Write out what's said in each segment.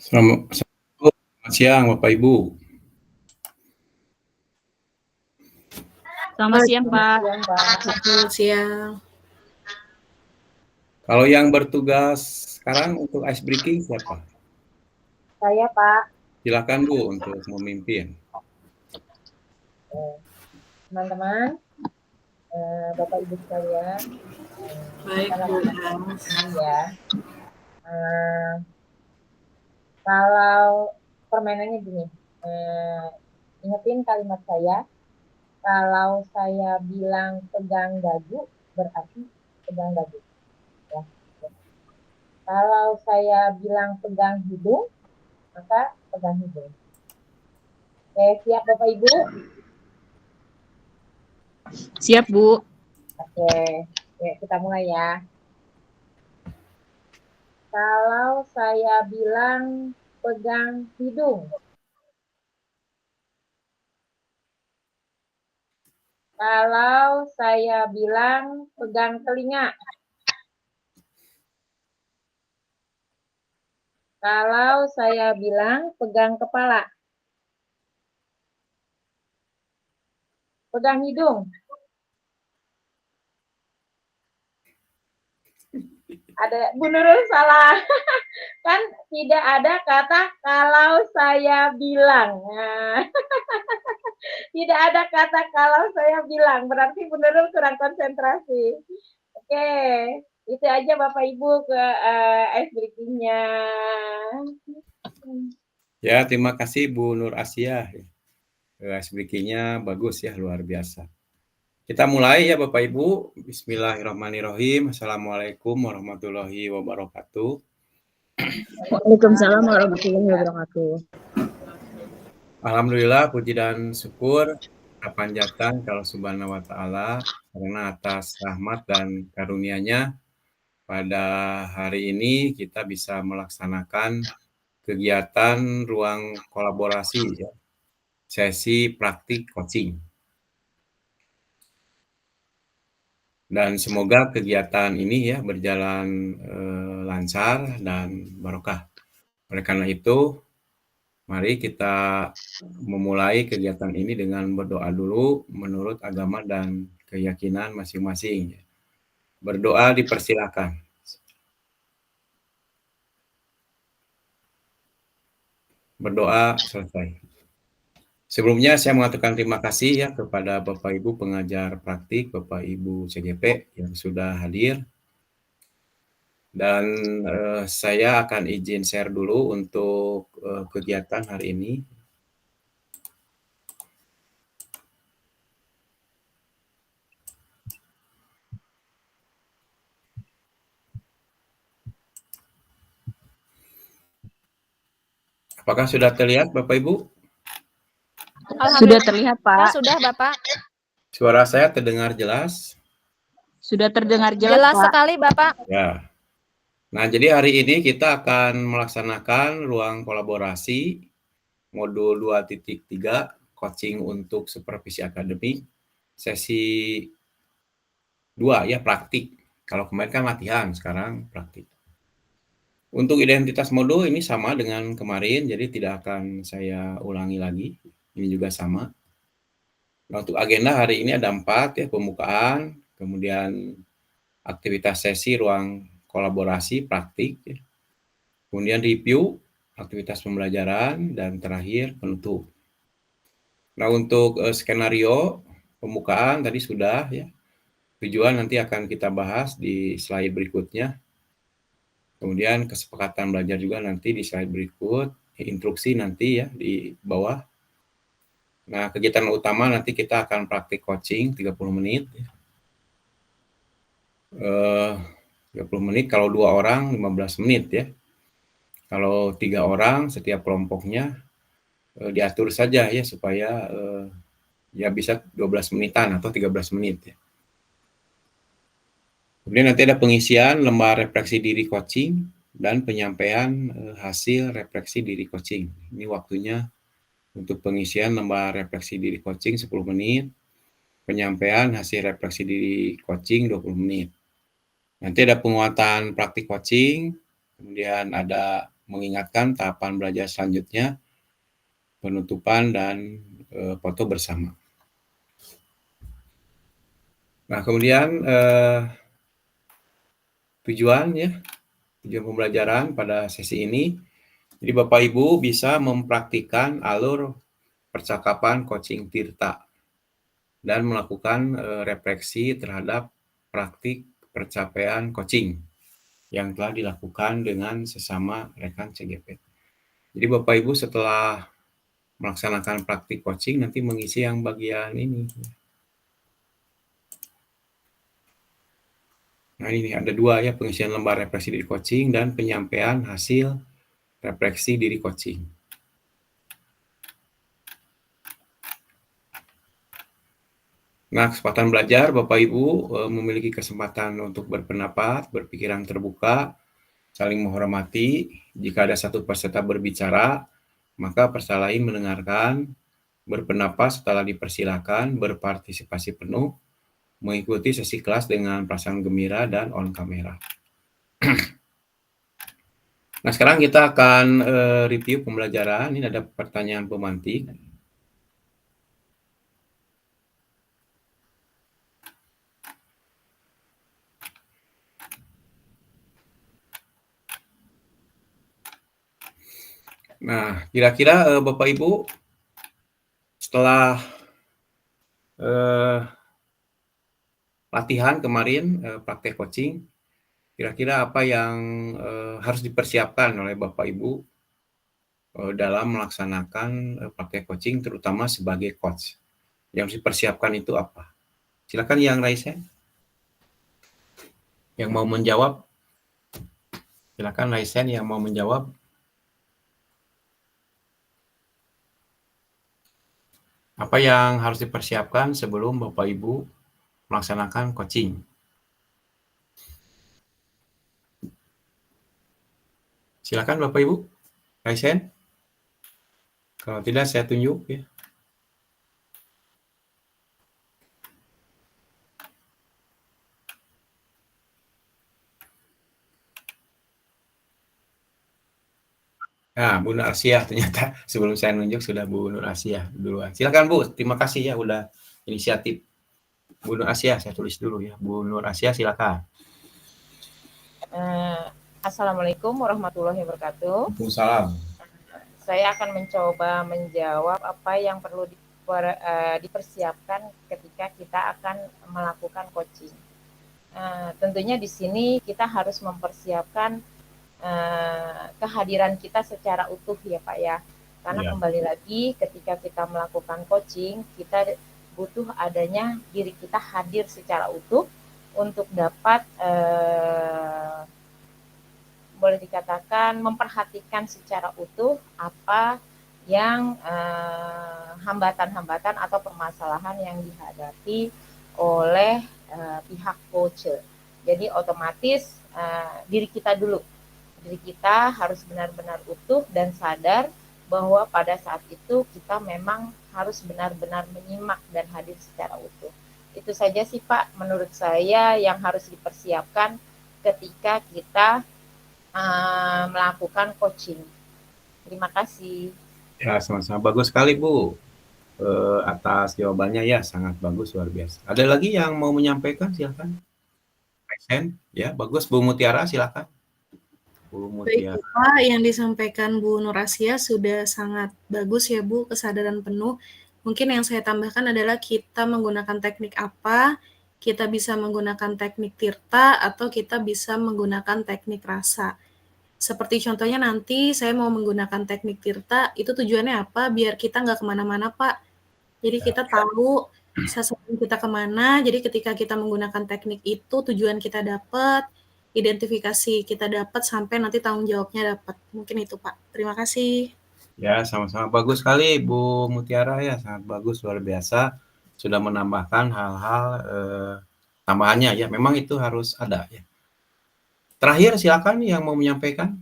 Selamat siang Bapak Ibu. Selamat siang, Pak. Selamat siang. Kalau yang bertugas sekarang untuk ice breaking siapa? Saya, Pak. Silakan Bu untuk memimpin. Teman-teman, Bapak Ibu sekalian, Baik, kita Bu. lanjutkan ya. Kalau permainannya gini, ingetin kalimat saya. Kalau saya bilang pegang dagu, berarti pegang dagu. Ya. Kalau saya bilang pegang hidung, maka pegang hidung. Oke, siap Bapak Ibu? Siap, Bu. Oke, kita mulai ya. Kalau saya bilang pegang hidung. Kalau saya bilang pegang telinga. Kalau saya bilang pegang kepala. Pegang hidung. Ada Bu Nurul salah. Kan tidak ada kata kalau saya bilang. Nah, tidak ada kata kalau saya bilang. Berarti Bu Nurul kurang konsentrasi. Oke, itu aja Bapak Ibu ke ice breaking-nya. Ya, terima kasih Bu Nur Asia. Ice breaking-nya bagus ya, luar biasa. Kita mulai ya Bapak Ibu. Bismillahirrahmanirrahim. Assalamualaikum warahmatullahi wabarakatuh. Waalaikumsalam warahmatullahi wabarakatuh. Alhamdulillah, puji dan syukur kita panjatkan kalau Subhanahu wa Ta'ala karena atas rahmat dan karunia-Nya pada hari ini kita bisa melaksanakan kegiatan ruang kolaborasi ya, sesi praktik coaching. Dan semoga kegiatan ini ya berjalan lancar dan barokah. Oleh karena itu, mari kita memulai kegiatan ini dengan berdoa dulu menurut agama dan keyakinan masing-masing. Berdoa dipersilakan. Berdoa selesai. Sebelumnya saya mengatakan terima kasih ya kepada Bapak Ibu pengajar praktik, Bapak Ibu CGP yang sudah hadir. Dan saya akan izin share dulu untuk kegiatan hari ini. Apakah sudah terlihat Bapak Ibu? Sudah terlihat, Pak. Sudah, Bapak. Suara saya terdengar jelas? Sudah terdengar jelas, Jelas Pak. sekali, Bapak. Ya. Nah, jadi hari ini kita akan melaksanakan ruang kolaborasi modul 2.3 coaching untuk supervisi akademik sesi 2 ya praktik. Kalau kemarin kan latihan, sekarang praktik. Untuk identitas modul ini sama dengan kemarin, jadi tidak akan saya ulangi lagi. Ini juga sama. Nah, untuk agenda hari ini ada 4 ya, pembukaan, kemudian aktivitas sesi ruang kolaborasi praktik, ya. Kemudian review, aktivitas pembelajaran, dan terakhir penutup. Nah, untuk skenario pembukaan tadi sudah ya. Tujuan nanti akan kita bahas di slide berikutnya. Kemudian kesepakatan belajar juga nanti di slide berikut, instruksi nanti ya di bawah. Nah, kegiatan utama nanti kita akan praktik coaching 30 menit. 30 menit, kalau 2 orang 15 menit ya. Kalau 3 orang setiap kelompoknya diatur saja ya supaya ya bisa 12 menitan atau 13 menit ya. Kemudian nanti ada pengisian lembar refleksi diri coaching dan penyampaian hasil refleksi diri coaching. Ini waktunya untuk pengisian lembar refleksi diri coaching 10 menit, penyampaian hasil refleksi diri coaching 20 menit. Nanti ada penguatan praktik coaching, kemudian ada mengingatkan tahapan belajar selanjutnya, penutupan, dan foto bersama. Nah, kemudian tujuan pembelajaran pada sesi ini, jadi Bapak Ibu bisa mempraktikkan alur percakapan coaching Tirta dan melakukan refleksi terhadap praktik pencapaian coaching yang telah dilakukan dengan sesama rekan CGP. Jadi Bapak Ibu setelah melaksanakan praktik coaching nanti mengisi yang bagian ini. Nah, ini ada 2 ya, pengisian lembar refleksi diri coaching dan penyampaian hasil refleksi diri coaching. Nah, kesempatan belajar Bapak Ibu memiliki kesempatan untuk berpendapat, berpikiran terbuka, saling menghormati. Jika ada satu peserta berbicara, maka peserta lain mendengarkan, berpendapat setelah dipersilakan, berpartisipasi penuh, mengikuti sesi kelas dengan perasaan gembira dan on kamera. Nah, sekarang kita akan review pembelajaran. Ini ada pertanyaan pemantik. Nah, kira-kira Bapak Ibu setelah latihan kemarin praktek coaching, kira-kira apa yang harus dipersiapkan oleh Bapak Ibu dalam melaksanakan praktek coaching, terutama sebagai coach? Yang harus dipersiapkan itu apa? Silakan yang Raisa. Yang mau menjawab. Silakan Raisa yang mau menjawab. Apa yang harus dipersiapkan sebelum Bapak Ibu melaksanakan coaching? Silakan Bapak Ibu. Raisen. Kalau tidak saya tunjuk ya. Nah, Bu Nur Asia ternyata sebelum saya nunjuk sudah Bu Nur Asia duluan. Silakan Bu, terima kasih ya udah inisiatif. Bu Nur Asia, saya tulis dulu ya. Bu Nur Asia, silakan. Assalamualaikum warahmatullahi wabarakatuh. Waalaikumsalam. Saya akan mencoba menjawab apa yang perlu dipersiapkan ketika kita akan melakukan coaching. Tentunya di sini kita harus mempersiapkan kehadiran kita secara utuh ya Pak ya. Karena kembali lagi ketika kita melakukan coaching, kita butuh adanya diri kita hadir secara utuh untuk dapat boleh dikatakan memperhatikan secara utuh apa yang hambatan-hambatan atau permasalahan yang dihadapi oleh pihak coach. Jadi otomatis diri kita dulu. Diri kita harus benar-benar utuh dan sadar bahwa pada saat itu kita memang harus benar-benar menyimak dan hadir secara utuh. Itu saja sih Pak, menurut saya yang harus dipersiapkan ketika kita melakukan coaching. Terima kasih. Ya, sama-sama. Bagus sekali Bu atas jawabannya ya, sangat bagus, luar biasa. Ada lagi yang mau menyampaikan? Silakan. Ya, bagus. Bu Mutiara, silakan. Baik, Pak, yang disampaikan Bu Nur Asia sudah sangat bagus ya Bu, kesadaran penuh. Mungkin yang saya tambahkan adalah kita menggunakan teknik apa, kita bisa menggunakan teknik tirta atau kita bisa menggunakan teknik rasa. Seperti contohnya nanti saya mau menggunakan teknik tirta, itu tujuannya apa? Biar kita nggak kemana-mana Pak. Jadi kita tahu sasaran kita kemana, jadi ketika kita menggunakan teknik itu tujuan kita dapat, identifikasi kita dapat sampai nanti tanggung jawabnya dapat. Mungkin itu Pak. Terima kasih. Ya, sama-sama. Bagus sekali Bu Mutiara ya, sangat bagus, luar biasa. Sudah menambahkan hal-hal tambahannya ya. Memang itu harus ada ya. Terakhir silakan yang mau menyampaikan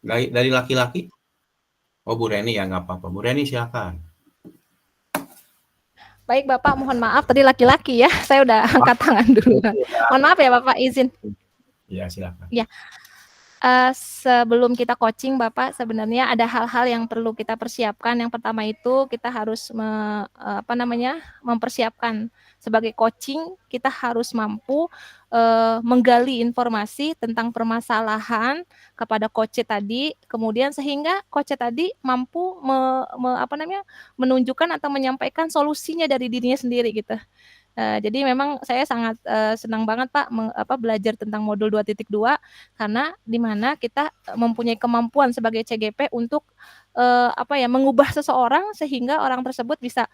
dari laki-laki. Oh Bu Reni ya, nggak apa-apa. Bu Reni silakan. Baik Bapak, mohon maaf tadi laki-laki ya. Saya udah angkat tangan dulu. Mohon maaf ya Bapak, izin. Ya, silakan. Ya. Sebelum kita coaching Bapak, sebenarnya ada hal-hal yang perlu kita persiapkan. Yang pertama itu kita harus mempersiapkan sebagai coaching, kita harus mampu menggali informasi tentang permasalahan kepada coach tadi, kemudian sehingga coach tadi mampu menunjukkan atau menyampaikan solusinya dari dirinya sendiri gitu. Jadi memang saya sangat senang banget Pak belajar tentang modul 2.2 karena di mana kita mempunyai kemampuan sebagai CGP untuk mengubah seseorang sehingga orang tersebut bisa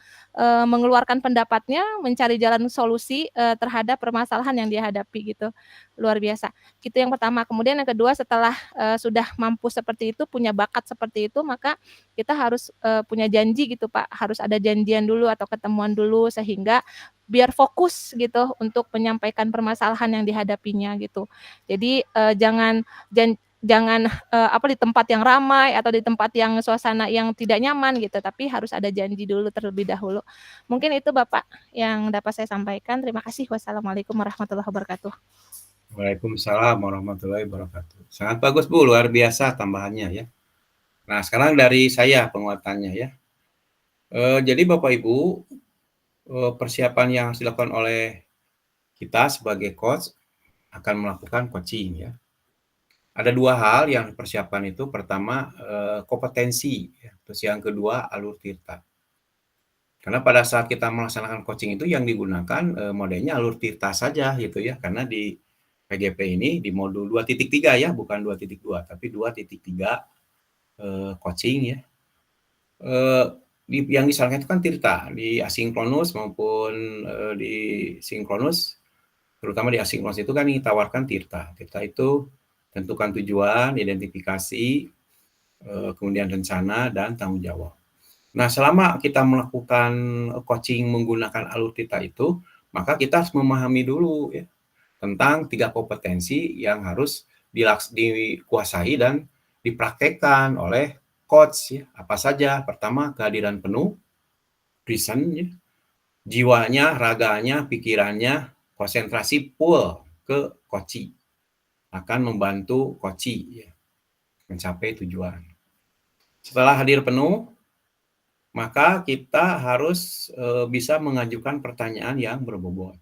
mengeluarkan pendapatnya, mencari jalan solusi terhadap permasalahan yang dia hadapi gitu. Luar biasa. Itu yang pertama. Kemudian yang kedua, setelah sudah mampu seperti itu, punya bakat seperti itu, maka kita harus punya janji gitu Pak. Harus ada janjian dulu atau ketemuan dulu sehingga biar fokus gitu untuk menyampaikan permasalahan yang dihadapinya gitu. Jadi jangan di tempat yang ramai atau di tempat yang suasana yang tidak nyaman gitu, tapi harus ada janji dulu terlebih dahulu. Mungkin itu Bapak yang dapat saya sampaikan. Terima kasih. Wassalamualaikum warahmatullahi wabarakatuh. Waalaikumsalam warahmatullahi wabarakatuh. Sangat bagus Bu, luar biasa tambahannya ya. Nah sekarang dari saya penguatannya ya. Jadi Bapak Ibu, persiapan yang harus dilakukan oleh kita sebagai coach akan melakukan coaching ya. Ada dua hal yang dipersiapkan itu, pertama kompetensi, ya. Terus yang kedua alur tirta. Karena pada saat kita melaksanakan coaching itu yang digunakan modelnya alur tirta saja gitu ya, karena di PGP ini di modul 2.3 ya, bukan 2.2, tapi 2.3 coaching ya. Yang disarankan itu kan tirta, di asinkronus maupun di sinkronus, terutama di asinkronus itu kan ditawarkan tirta. Tirta itu tentukan tujuan, identifikasi, kemudian rencana, dan tanggung jawab. Nah, selama kita melakukan coaching menggunakan alur tirta itu, maka kita harus memahami dulu ya tentang 3 kompetensi yang harus dikuasai dan dipraktekkan oleh coach ya. Apa saja? Pertama, kehadiran penuh, present ya. Jiwanya, raganya, pikirannya, konsentrasi full ke coaching. Akan membantu coaching ya, mencapai tujuan. Setelah hadir penuh, maka kita harus bisa mengajukan pertanyaan yang berbobot.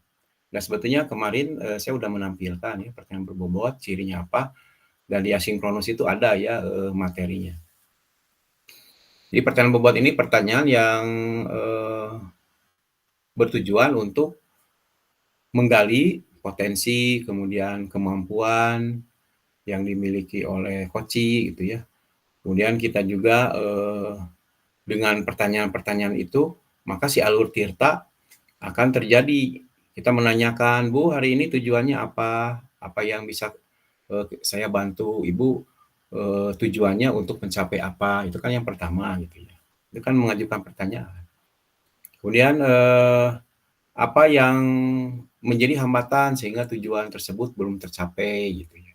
Dan sebetulnya kemarin saya sudah menampilkan ya pertanyaan berbobot, cirinya apa, dan di asinkronus itu ada ya materinya. Jadi pertanyaan berbobot ini pertanyaan yang bertujuan untuk menggali potensi, kemudian kemampuan yang dimiliki oleh coaching gitu ya. Kemudian kita juga dengan pertanyaan-pertanyaan itu, maka si alur tirta akan terjadi. Kita menanyakan, Bu, hari ini tujuannya apa? Apa yang bisa saya bantu Ibu tujuannya untuk mencapai apa? Itu kan yang pertama gitu ya. Itu kan mengajukan pertanyaan. Kemudian apa yang menjadi hambatan sehingga tujuan tersebut belum tercapai gitu ya.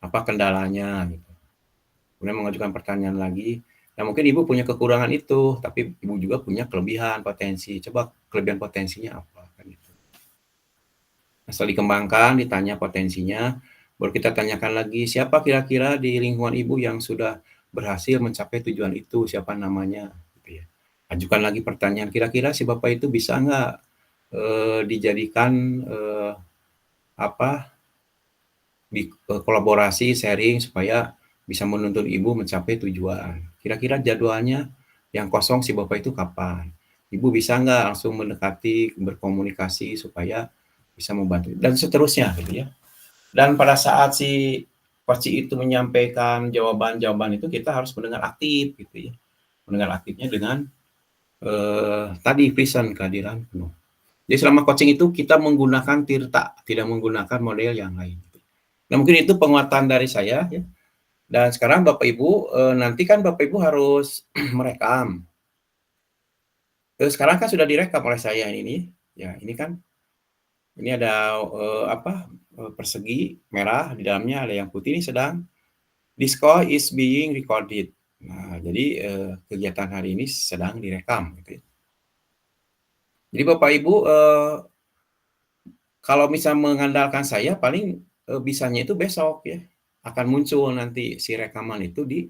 Apa kendalanya gitu. Kemudian mengajukan pertanyaan lagi. Nah, mungkin Ibu punya kekurangan itu, tapi Ibu juga punya kelebihan potensi. Coba kelebihan potensinya apa? Kan gitu. Nah, setelah dikembangkan, ditanya potensinya, baru kita tanyakan lagi, siapa kira-kira di lingkungan Ibu yang sudah berhasil mencapai tujuan itu, siapa namanya? Gitu ya. Ajukan lagi pertanyaan, kira-kira si Bapak itu bisa nggak dijadikan kolaborasi, sharing, supaya bisa menuntun Ibu mencapai tujuan. Kira-kira jadwalnya yang kosong si Bapak itu kapan? Ibu bisa nggak langsung mendekati, berkomunikasi supaya bisa membantu, dan seterusnya gitu ya. Dan pada saat si coach itu menyampaikan jawaban-jawaban itu, kita harus mendengar aktif gitu ya. Mendengar aktifnya dengan tadi present, kehadiran penuh. Jadi selama coaching itu kita menggunakan tirta, tidak menggunakan model yang lain. Nah, mungkin itu penguatan dari saya ya. Dan sekarang Bapak Ibu, nanti kan Bapak Ibu harus merekam. Sekarang kan sudah direkam oleh saya ini. Ya, ini kan ini ada persegi merah, di dalamnya ada yang putih, ini sedang this call is being recorded. Nah, jadi kegiatan hari ini sedang direkam gitu ya. Jadi Bapak Ibu kalau bisa mengandalkan saya, paling bisanya itu besok ya. Akan muncul nanti si rekaman itu di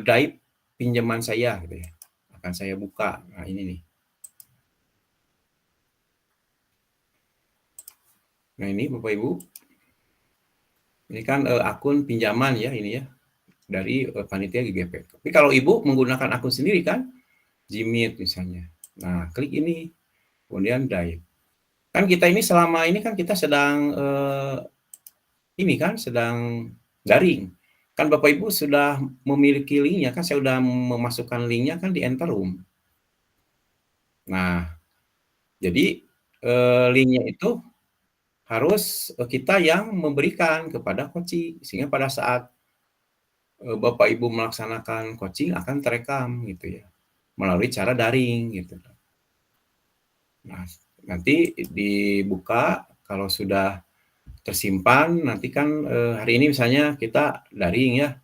drive pinjaman saya gitu ya. Akan saya buka. Nah, ini nih. Nah, ini Bapak Ibu. Ini kan akun pinjaman ya ini ya. Dari panitia GGP. Tapi kalau Ibu menggunakan akun sendiri kan, Gmeet misalnya. Nah, klik ini. Kemudian drive. Kan kita ini selama ini kan kita sedang ini kan sedang daring. Kan Bapak Ibu sudah memiliki linknya, kan saya sudah memasukkan linknya kan di Enter Room. Nah, jadi linknya itu harus kita yang memberikan kepada coaching, sehingga pada saat Bapak Ibu melaksanakan coaching akan terekam gitu ya, melalui cara daring gitu. Nah, nanti dibuka kalau sudah tersimpan, nanti kan hari ini misalnya kita daring ya,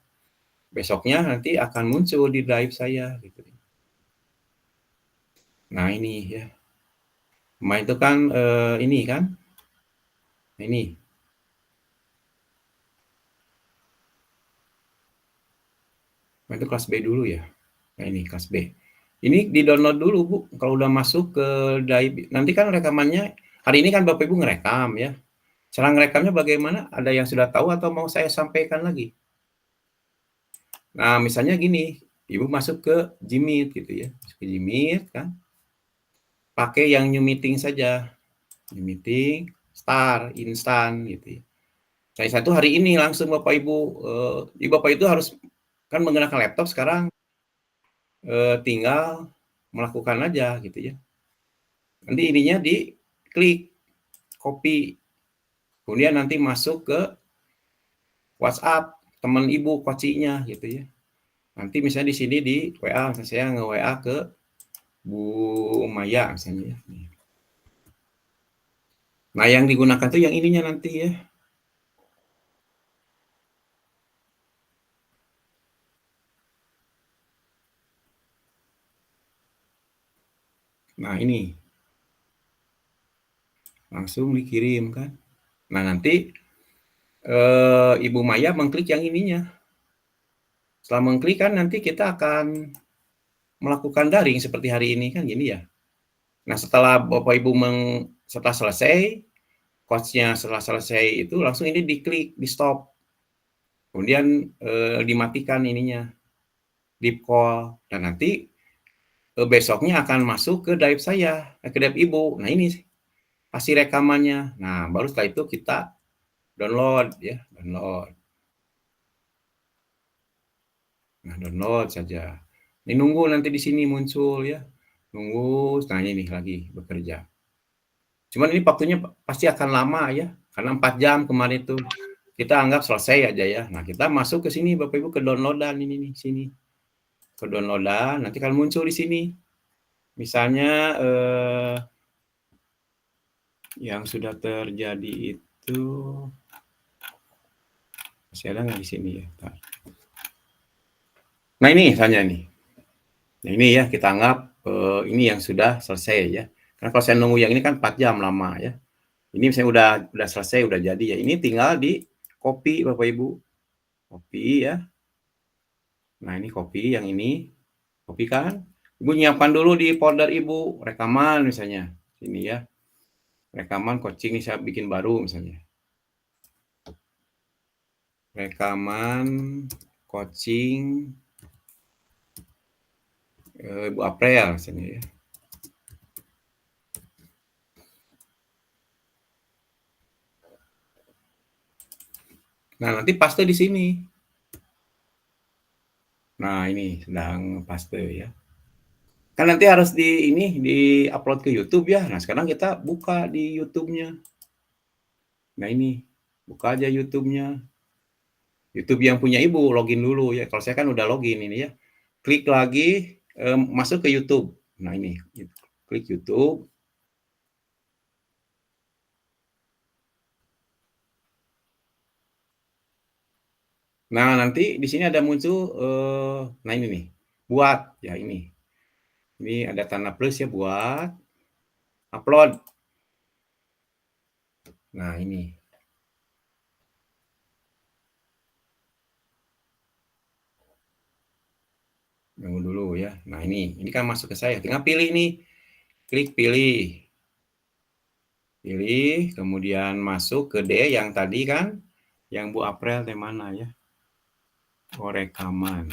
besoknya nanti akan muncul di drive saya gitu. Nah ini ya, main itu kan ini kan, ini. Nah, itu kelas B dulu ya. Nah ini kelas B. Ini di-download dulu Bu, kalau udah masuk ke drive, nanti kan rekamannya, hari ini kan Bapak Ibu ngerekam ya. Cara ngerekamnya bagaimana? Ada yang sudah tahu atau mau saya sampaikan lagi? Nah, misalnya gini, Ibu masuk ke Gmeet gitu ya. Masuk ke Gmeet kan. Pakai yang new meeting saja. New meeting, start, instan gitu ya. Saya satu hari ini langsung Bapak Ibu, Bapak itu harus kan menggunakan laptop sekarang, tinggal melakukan aja gitu ya. Nanti ininya diklik, copy, kemudian nanti masuk ke WhatsApp teman Ibu, coachingnya gitu ya. Nanti misalnya di sini di WA, saya nge-WA ke Bu Maya misalnya ya. Nah, yang digunakan tuh yang ininya nanti ya. Nah, ini. Langsung dikirim kan. Nah, nanti Ibu Maya mengklik yang ininya. Setelah mengklik kan nanti kita akan melakukan daring seperti hari ini kan gini ya. Nah, setelah Bapak Ibu setelah selesai, coach-nya setelah selesai itu langsung ini diklik, di stop. Kemudian dimatikan ininya, deep call. Dan nanti besoknya akan masuk ke drive saya, ke drive Ibu. Nah, ini hasil rekamannya. Nah, baru setelah itu kita download ya, download. Nah, download saja. Ini nunggu nanti di sini muncul ya. Nunggu, nah ini lagi bekerja. Cuman ini waktunya pasti akan lama ya, karena 4 jam kemarin itu. Kita anggap selesai aja ya. Nah, kita masuk ke sini Bapak Ibu, ke downloadan ini nih, sini. Ke downloadan, nanti kan muncul di sini. Misalnya yang sudah terjadi itu masih ada nggak di sini ya? Bentar. Nah, ini misalnya nih. Nah, ini ya kita anggap ini yang sudah selesai ya. Karena kalau saya nunggu yang ini kan 4 jam lama ya. Ini misalnya udah selesai, udah jadi ya. Ini tinggal di copy Bapak Ibu. Copy ya. Nah, ini copy yang ini. Copy kan. Ibu nyiapkan dulu di folder Ibu, rekaman misalnya. Sini ya. Rekaman coaching ini saya bikin baru misalnya. Rekaman coaching Ibu April misalnya ya. Nah, nanti paste di sini. Nah, ini sedang paste ya. Kan nanti harus di-upload ke YouTube ya. Nah, sekarang kita buka di YouTube-nya. Nah, ini buka aja YouTube-nya. YouTube yang punya Ibu login dulu ya. Kalau saya kan udah login ini ya. Klik lagi masuk ke YouTube. Nah, ini klik YouTube. Nah, nanti di sini ada muncul nah ini nih. Buat ya ini. Ini ada tanda plus ya, buat upload. Nah, ini. Tunggu dulu ya. Nah, ini kan masuk ke saya. Tinggal pilih nih. Klik pilih. Pilih, kemudian masuk ke D yang tadi kan, yang Bu April mana ya? Oh, rekaman.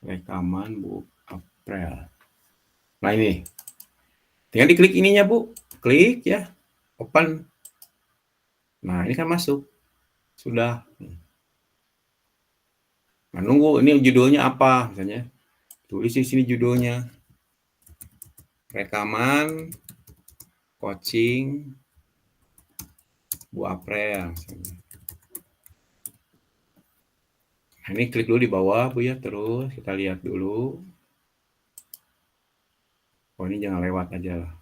Rekaman Bu April. Nah, ini. Tinggal diklik ininya, Bu. Klik ya. Open. Nah, ini kan masuk. Sudah. Nah, nunggu ini judulnya apa misalnya. Tulis di sini judulnya. Rekaman coaching Bu April misalnya. Nah, ini klik dulu di bawah Bu ya, terus kita lihat dulu. Oh, ini jangan lewat aja lah.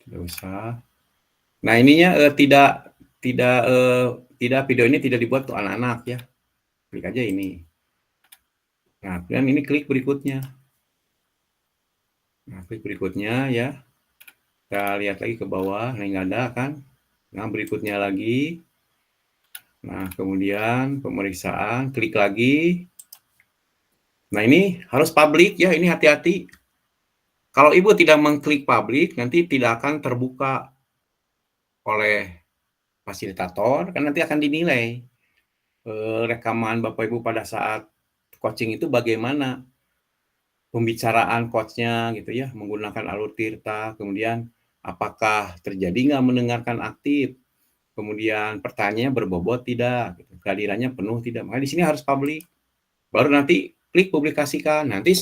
Tidak usah. Nah, ininya tidak video ini tidak dibuat untuk anak-anak ya. Klik aja ini. Nah, dan ini klik berikutnya. Nah, klik berikutnya ya. Kita lihat lagi ke bawah, nah nggak ada kan. Nah, berikutnya lagi. Nah, kemudian pemeriksaan, klik lagi. Nah, ini harus publik ya, ini hati-hati. Kalau Ibu tidak mengklik publik, nanti tidak akan terbuka oleh fasilitator, kan nanti akan dinilai rekaman Bapak Ibu pada saat coaching itu bagaimana pembicaraan coachnya gitu ya, menggunakan alur tirta, kemudian apakah terjadi nggak mendengarkan aktif, kemudian pertanyaannya berbobot tidak, gitu. Kehadirannya penuh tidak. Makanya di sini harus publik. Baru nanti klik publikasikan. Nanti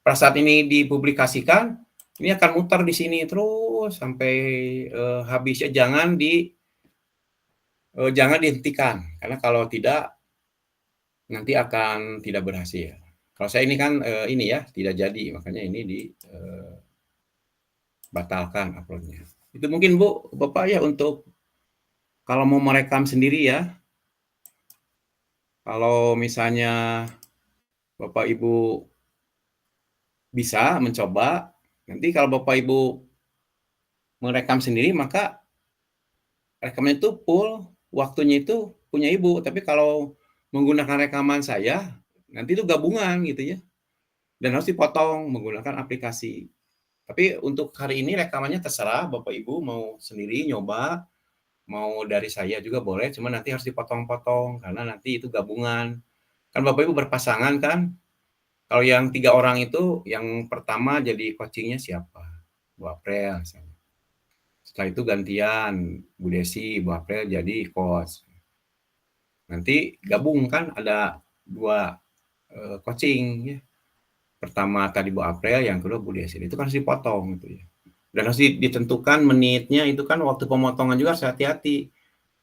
pada saat ini dipublikasikan, ini akan muter di sini terus sampai habisnya. Jangan dihentikan, karena kalau tidak nanti akan tidak berhasil. Kalau saya ini kan ini ya tidak jadi, makanya ini dibatalkan uploadnya. Itu mungkin Bu, Bapak ya untuk kalau mau merekam sendiri ya. Kalau misalnya Bapak Ibu bisa mencoba, nanti kalau Bapak Ibu merekam sendiri maka rekamnya itu full, waktunya itu punya Ibu. Tapi kalau menggunakan rekaman saya, nanti itu gabungan gitu ya. Dan harus dipotong menggunakan aplikasi. Tapi untuk hari ini rekamannya terserah Bapak Ibu mau sendiri nyoba, mau dari saya juga boleh, cuma nanti harus dipotong-potong karena nanti itu gabungan. Kan Bapak Ibu berpasangan kan? Kalau yang 3 orang itu, yang pertama jadi coachingnya siapa? Bu April misalnya. Setelah itu gantian, Bu Desi, Bu April jadi coach. Nanti gabung kan ada 2 coaching ya. Pertama tadi Bu April, yang kedua Bu Desi. Itu kan harus dipotong gitu ya. Dan harus ditentukan menitnya, itu kan waktu pemotongan juga harus hati-hati.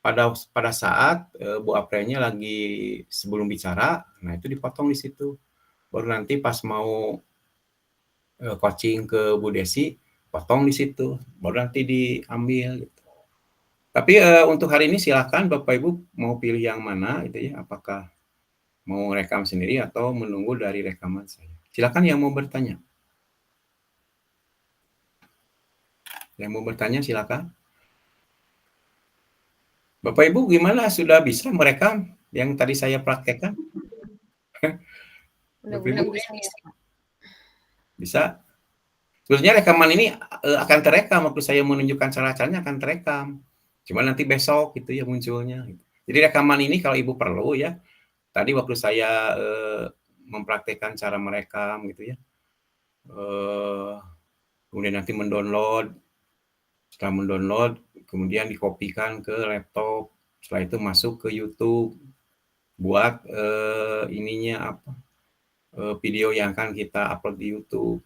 Pada saat Bu Aprilnya lagi sebelum bicara, nah itu dipotong di situ. Baru nanti pas mau coaching ke Bu Desi, potong di situ, baru nanti diambil gitu. Tapi untuk hari ini silakan Bapak Ibu mau pilih yang mana gitu ya, apakah mau rekam sendiri atau menunggu dari rekaman saya. Silakan yang mau bertanya. Yang mau bertanya silakan. Bapak Ibu gimana, sudah bisa merekam yang tadi saya praktekkan? Bapak Ibu bisa? Sebenarnya rekaman ini akan terekam, waktu saya menunjukkan cara-caranya akan terekam. Cuma nanti besok gitu ya munculnya. Jadi rekaman ini kalau Ibu perlu ya, tadi waktu saya mempraktekkan cara merekam gitu ya, kemudian nanti mendownload, setelah mendownload kemudian dikopikan ke laptop, setelah itu masuk ke YouTube, buat ininya apa, video yang akan kita upload di YouTube.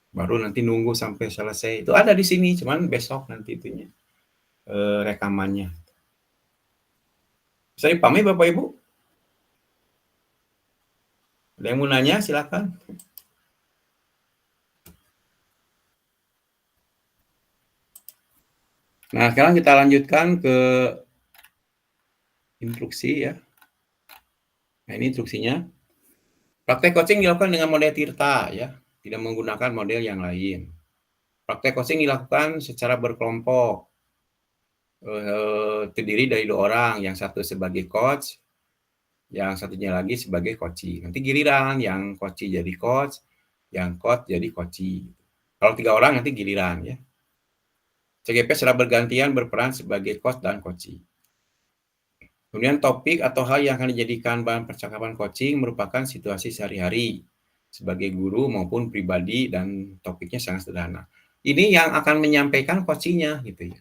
Baru nanti nunggu sampai selesai. Itu ada di sini, cuman besok nanti itunya rekamannya. Bisa dipahami Bapak Ibu? Ada yang mau nanya silakan. Nah, sekarang kita lanjutkan ke instruksi ya. Nah, ini instruksinya. Praktek coaching dilakukan dengan model Tirta ya, tidak menggunakan model yang lain. Praktek coaching dilakukan secara berkelompok. Terdiri dari 2 orang, yang satu sebagai coach, yang satunya lagi sebagai coachee. Nanti giliran yang coachee jadi coach, yang coach jadi coachee. Kalau 3 orang nanti giliran ya. CGP secara bergantian berperan sebagai coach dan coachee. Kemudian topik atau hal yang akan dijadikan bahan percakapan coaching merupakan situasi sehari-hari sebagai guru maupun pribadi, dan topiknya sangat sederhana. Ini yang akan menyampaikan coachingnya gitu ya.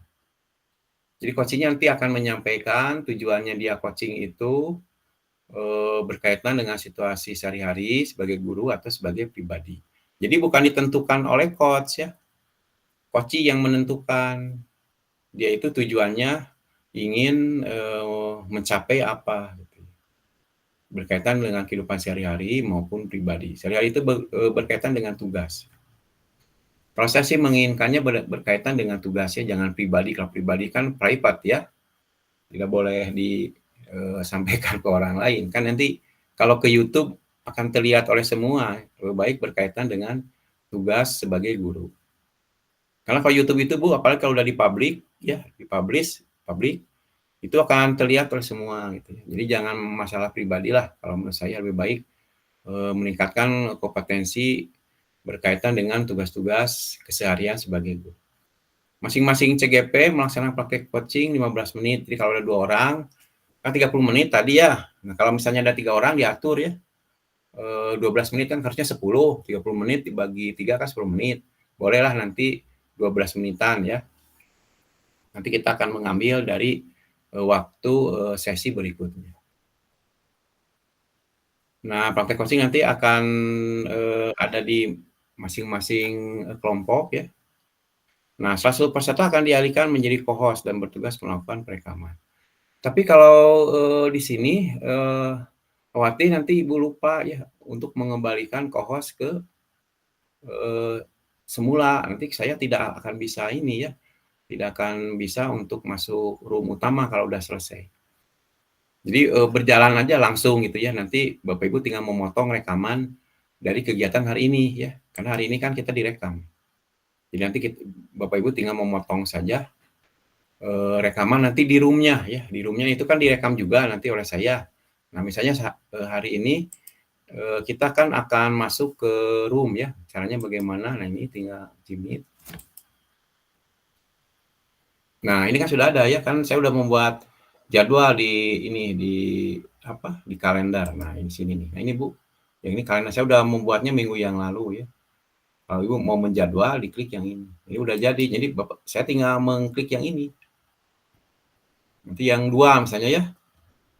Jadi coachingnya nanti akan menyampaikan tujuannya dia coaching itu berkaitan dengan situasi sehari-hari sebagai guru atau sebagai pribadi. Jadi bukan ditentukan oleh coach ya. Coaching yang menentukan dia itu tujuannya ingin mencapai apa gitu. Berkaitan dengan kehidupan sehari-hari maupun pribadi. Sehari-hari itu berkaitan dengan tugas. Kalau saya sih menginginkannya berkaitan dengan tugasnya, jangan pribadi. Kalau pribadi kan private ya, tidak boleh disampaikan ke orang lain. Kan nanti kalau ke YouTube akan terlihat oleh semua. Lebih baik berkaitan dengan tugas sebagai guru. Karena kalau YouTube itu Bu, apalagi kalau udah dipublish, publik, itu akan terlihat oleh semua gitu ya. Jadi jangan masalah pribadi lah. Kalau menurut saya lebih baik meningkatkan kompetensi berkaitan dengan tugas-tugas keseharian sebagai guru. Masing-masing CGP melaksanakan praktek coaching 15 menit. Jadi kalau ada 2 orang, kan 30 menit tadi ya. Nah, kalau misalnya ada 3 orang diatur ya. 12 menit kan harusnya 10, 30 menit dibagi 3 kan 10 menit. Bolehlah nanti 12 menitan ya. Nanti kita akan mengambil dari waktu sesi berikutnya. Nah, praktek coaching nanti akan ada di masing-masing kelompok ya. Nah, salah satu peserta akan dialihkan menjadi co-host dan bertugas melakukan perekaman. Tapi kalau di sini khawatir nanti Ibu lupa ya untuk mengembalikan co-host ke semula. Nanti saya tidak akan bisa ini ya, tidak akan bisa untuk masuk room utama kalau udah selesai. Jadi berjalan aja langsung gitu ya. Nanti Bapak Ibu tinggal memotong rekaman dari kegiatan hari ini ya. Karena hari ini kan kita direkam. Jadi nanti Bapak Ibu tinggal memotong saja rekaman nanti di roomnya ya. Di roomnya itu kan direkam juga nanti oleh saya. Nah misalnya hari ini kita kan akan masuk ke room ya. Caranya bagaimana? Nah ini tinggal Jimmy. Nah ini kan sudah ada ya kan saya udah membuat jadwal di ini di kalender. Nah ini sini nih. Nah ini Bu, yang ini kalender saya udah membuatnya minggu yang lalu ya. Kalau Ibu mau menjadwal diklik yang ini. Ini udah jadi. Jadi Bapak saya tinggal mengklik yang ini. Nanti yang 2 misalnya ya.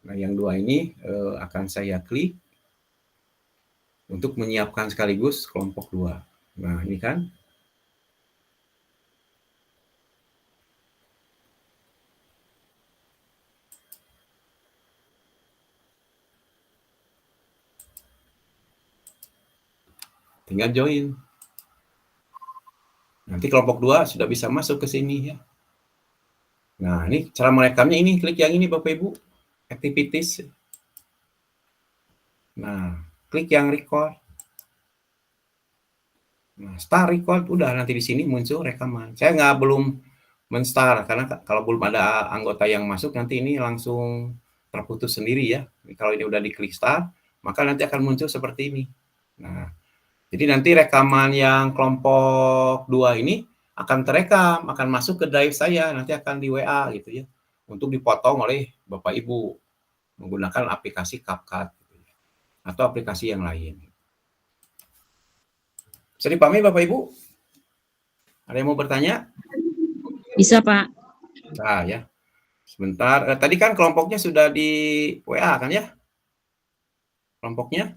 Nah yang 2 ini akan saya klik untuk menyiapkan sekaligus kelompok 2. Nah ini kan. Tinggal join. Nanti kelompok 2 sudah bisa masuk ke sini ya. Nah, ini cara merekamnya ini, klik yang ini Bapak Ibu. Activities. Nah, klik yang record. Nah, start record udah nanti di sini muncul rekaman. Saya belum men-start karena kalau belum ada anggota yang masuk nanti ini langsung terputus sendiri ya. Kalau ini udah diklik start, maka nanti akan muncul seperti ini. Nah, jadi nanti rekaman yang kelompok 2 ini akan terekam, akan masuk ke drive saya, nanti akan di WA gitu ya. Untuk dipotong oleh Bapak Ibu menggunakan aplikasi CapCut gitu ya. Atau aplikasi yang lain. Bisa dipahami Bapak Ibu? Ada yang mau bertanya? Bisa, Pak. Nah ya. Sebentar, tadi kan kelompoknya sudah di WA kan ya? Kelompoknya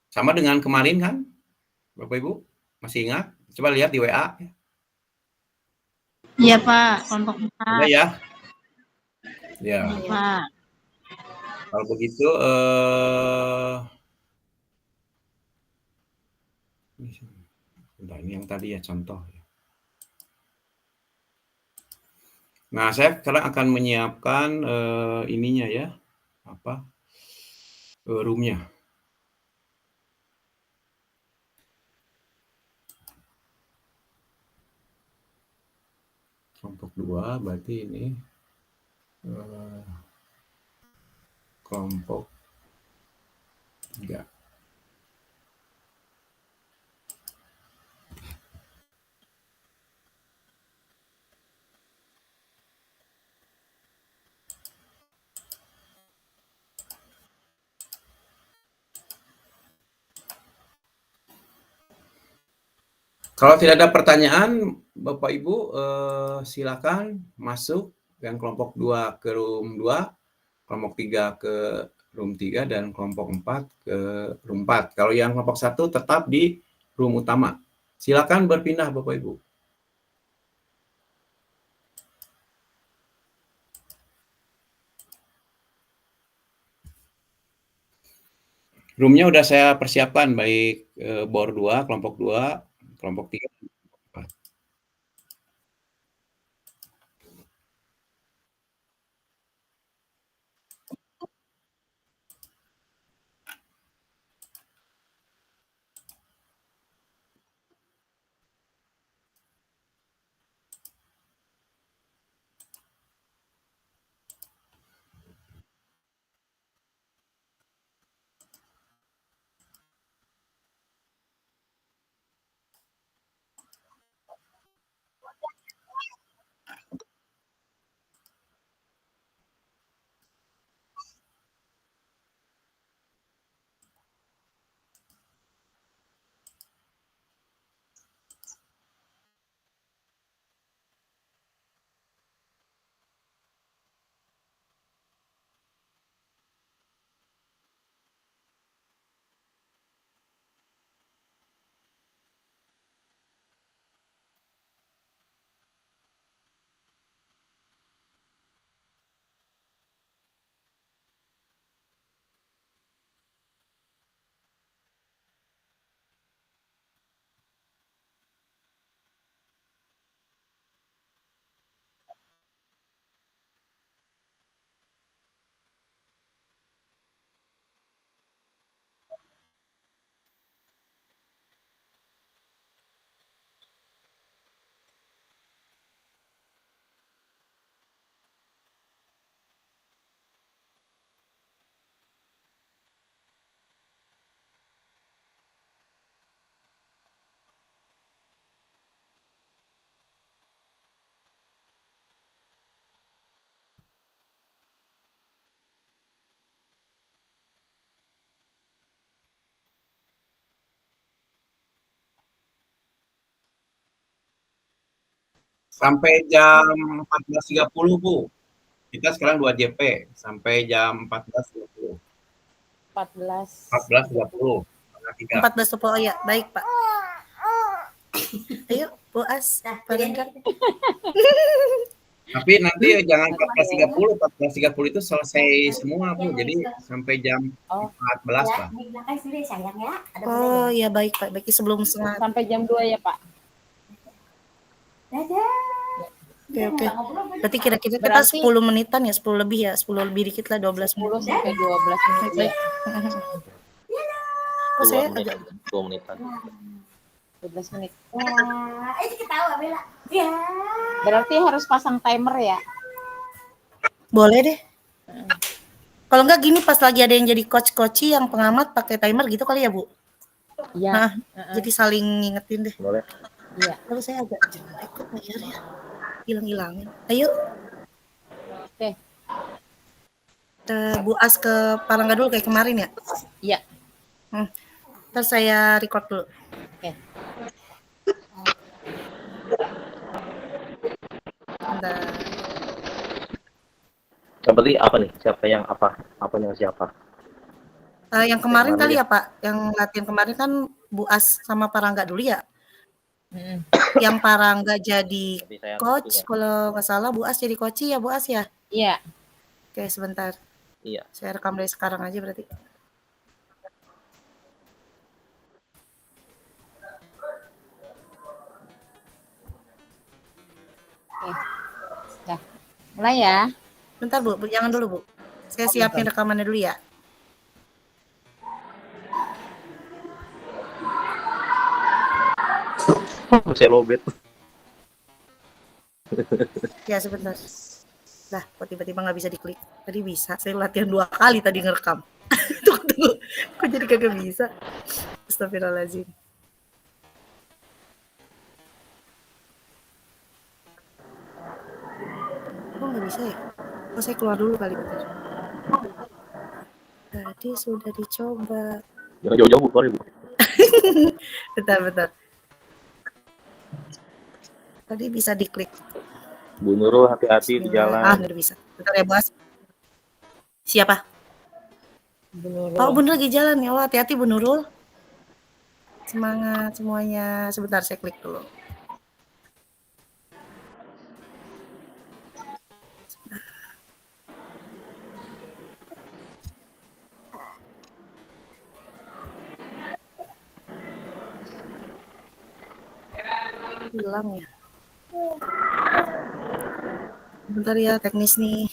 sama dengan kemarin kan? Bapak Ibu masih ingat? Coba lihat di WA. Iya, Pak. Kelompok 4. Ada ya? Ya. Iya, Pak. Kalau begitu ini yang tadi ya contoh. Nah, saya sekarang akan menyiapkan ininya ya, roomnya. Kelompok 2 berarti ini kelompok 3. Kalau tidak ada pertanyaan, Bapak Ibu silakan masuk yang kelompok 2 ke room 2, kelompok 3 ke room 3, dan kelompok 4 ke room 4. Kalau yang kelompok 1 tetap di room utama. Silakan berpindah Bapak Ibu. Roomnya udah saya persiapkan, baik bor 2, kelompok 2, kelompok 3, sampai jam 14.30 Bu. Kita sekarang 2 JP sampai jam 14.30. 14.30. 14.10 oh ya, baik Pak. Ayo Bu As, Parangga. Tapi nanti jangan 14.30, 14.30 itu selesai semua Bu. Jadi sampai jam 14 Pak. Oh ya baik Pak, baik sebelum setengah. Sampai jam 2 ya Pak. Oke. Berarti kira-kira kita Berarti 10 menitan ya, 10 lebih ya, 10 lebih dikit lah, 12 10 menit. sampai 12 menit ya. Oh, saya agak 2 menitan. 12 menit. Berarti harus pasang timer ya? boleh deh. Kalau enggak gini pas lagi ada yang jadi coach-coachy yang pengamat pakai timer gitu kali ya, Bu? Iya. Nah, jadi saling ngingetin deh. Boleh. Iya. Kalau saya agak jelek kok layarnya. Hilang-hilangin. Ayo. Oke. Bu As ke Parangga dulu kayak kemarin ya? Iya. Ntar saya record dulu. Oke. Bentar. Berarti apa nih? Siapa yang apa? Apanya siapa? Yang kemarin Yang kali mana ya Pak, yang latihan kemarin kan Bu As sama Parangga dulu ya. Mm. Yang Parangga jadi Berarti saya coach, coachnya. kalau nggak salah Bu As jadi coach ya Bu As ya. Iya. Oke sebentar, Iya. saya rekam dari sekarang aja berarti. Oke. Dah. Mulai ya. Bentar Bu, jangan dulu Bu. Saya siapin rekamannya dulu ya. Saya lobet. Ya sebentar. Lah, kok tiba-tiba nggak bisa diklik? Tadi bisa, saya latihan 2 kali tadi ngerekam. Tunggu. Kok jadi kagak bisa? Astagfirullahaladzim. Kok nggak bisa ya? Oh, saya keluar dulu kali bentar. Tadi sudah dicoba. Jangan jauh-jauh, Bu. Sorry, Bu. Bentar. Tadi bisa diklik. Bu Nurul hati-hati di jalan. Udah bisa. Bentar ya, Bos. Siapa? Bu Nurul. Oh, Bu Nurul lagi jalan ya. Wah, hati-hati Bu Nurul. Semangat semuanya. Sebentar saya klik dulu. Hilang ya. Bentar ya, teknis nih.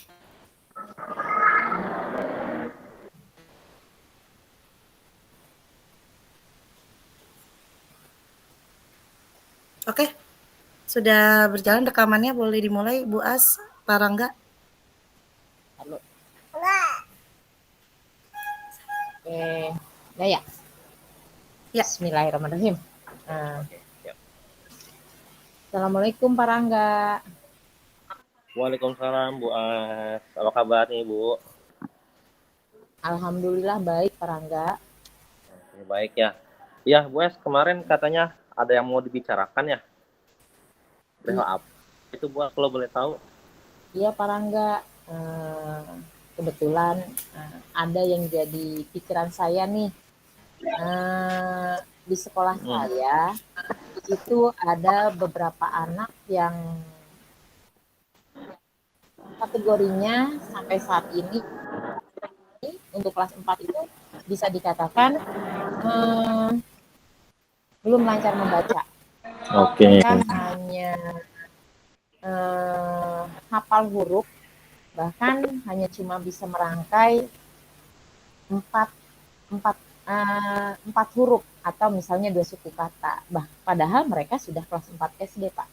Oke. Sudah berjalan rekamannya, boleh dimulai Bu As, Parangga. Halo. Ya. Ya. Bismillahirrahmanirrahim. Assalamualaikum Parangga. Waalaikumsalam, Bu As. Apa kabar nih, Bu? Alhamdulillah baik Parangga. Oke, baik ya. Iya, Bu As, kemarin katanya ada yang mau dibicarakan ya? Perihal apa? Itu Bu As, kalau boleh tahu. Iya Parangga. Kebetulan ada yang jadi pikiran saya nih. Di sekolah saya itu ada beberapa anak yang kategorinya sampai saat ini untuk kelas 4 itu bisa dikatakan belum lancar membaca. Oke. Kan hanya hafal huruf, bahkan hanya cuma bisa merangkai 4 huruf atau misalnya 2 suku kata. Padahal mereka sudah kelas 4 SD, Pak.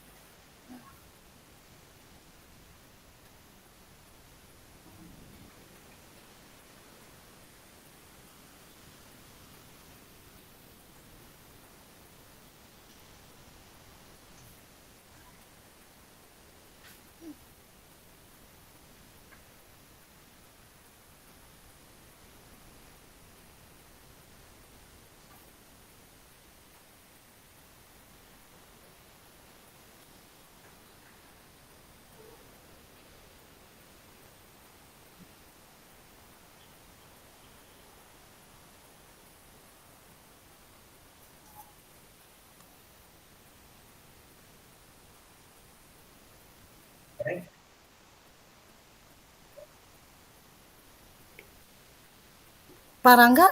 Pak Rangga?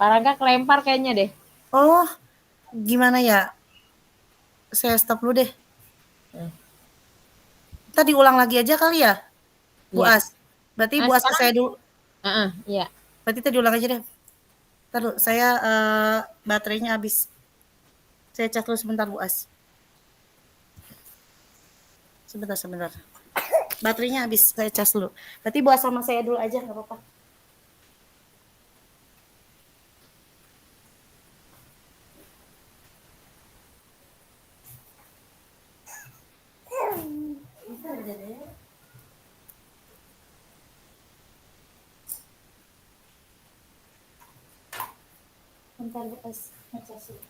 Pak Rangga kelempar kayaknya deh. Oh, gimana ya? Saya stop dulu deh. Kita diulang lagi aja kali ya, Bu Iya. As. Berarti Bu As ke saya dulu. Iya. Berarti kita diulang aja deh. Ntar saya baterainya habis. Saya cas dulu sebentar Bu As. Sebentar. Baterainya habis, saya cas dulu. Berarti Bu As sama saya dulu aja, nggak apa-apa. Bentar Bu As, ngecas dulu.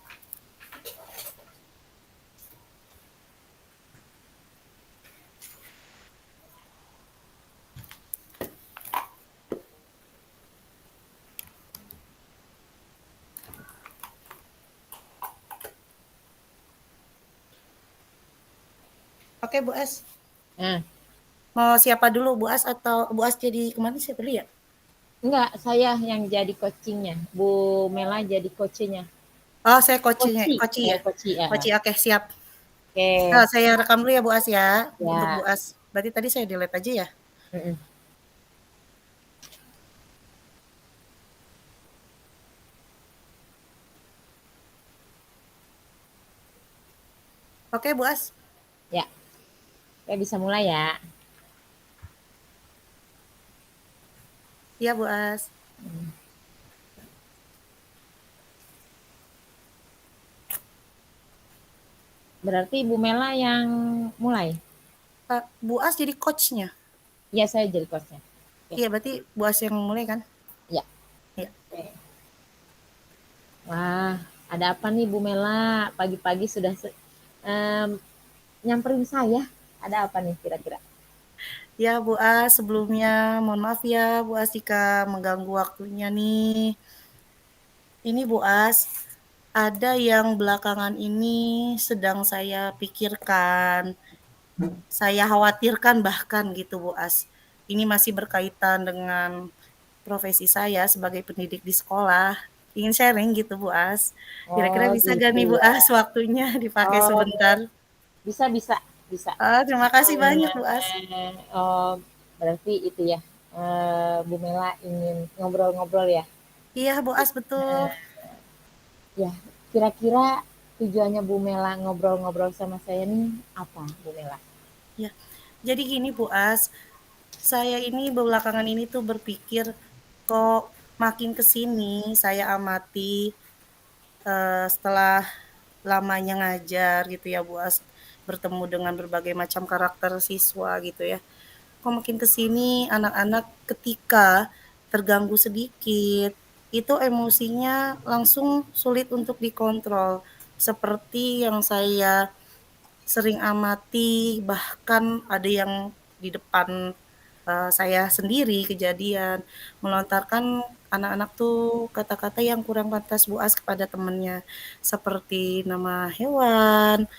Oke Bu As. Mau siapa dulu, Bu As atau Bu As jadi kemana siapa dulu ya? Enggak, saya yang jadi coachingnya. Bu Mela jadi coachnya. Oh, saya coachnya, Coach ya. Coach, ya. Coach, oke siap. Oke. Nah, saya rekam dulu ya Bu As ya. Ya. Untuk Bu As. Berarti tadi saya delete aja ya. Oke Bu As. Ya. Oke, bisa mulai ya. Iya Bu As. Berarti Bu Mela yang mulai? Bu As jadi coachnya? Iya, saya jadi coachnya. Iya, berarti Bu As yang mulai kan? Iya. Iya. Wah, ada apa nih Bu Mela? Pagi-pagi sudah nyamperin saya. Ada apa nih kira-kira? Ya Bu As, sebelumnya mohon maaf ya Bu As jika mengganggu waktunya nih. Ini Bu As, ada yang belakangan ini sedang saya pikirkan, saya khawatirkan bahkan gitu Bu As. Ini masih berkaitan dengan profesi saya sebagai pendidik di sekolah. Ingin sharing gitu Bu As. Kira-kira bisa gitu gak nih Bu ya. As waktunya dipakai sebentar? Bisa. Terima kasih banyak Bu As. Berarti itu ya, Bu Mela ingin ngobrol-ngobrol ya? Iya Bu As, betul. Ya, kira-kira tujuannya Bu Mela ngobrol-ngobrol sama saya nih apa Bu Mela? Ya, jadi gini Bu As, saya ini belakangan ini tuh berpikir kok makin kesini saya amati setelah lamanya ngajar gitu ya Bu As, bertemu dengan berbagai macam karakter siswa gitu ya. Kok makin kesini anak-anak ketika terganggu sedikit, itu emosinya langsung sulit untuk dikontrol. Seperti yang saya sering amati, bahkan ada yang di depan saya sendiri kejadian melontarkan anak-anak tuh kata-kata yang kurang pantas Bu As kepada temannya, seperti nama hewan,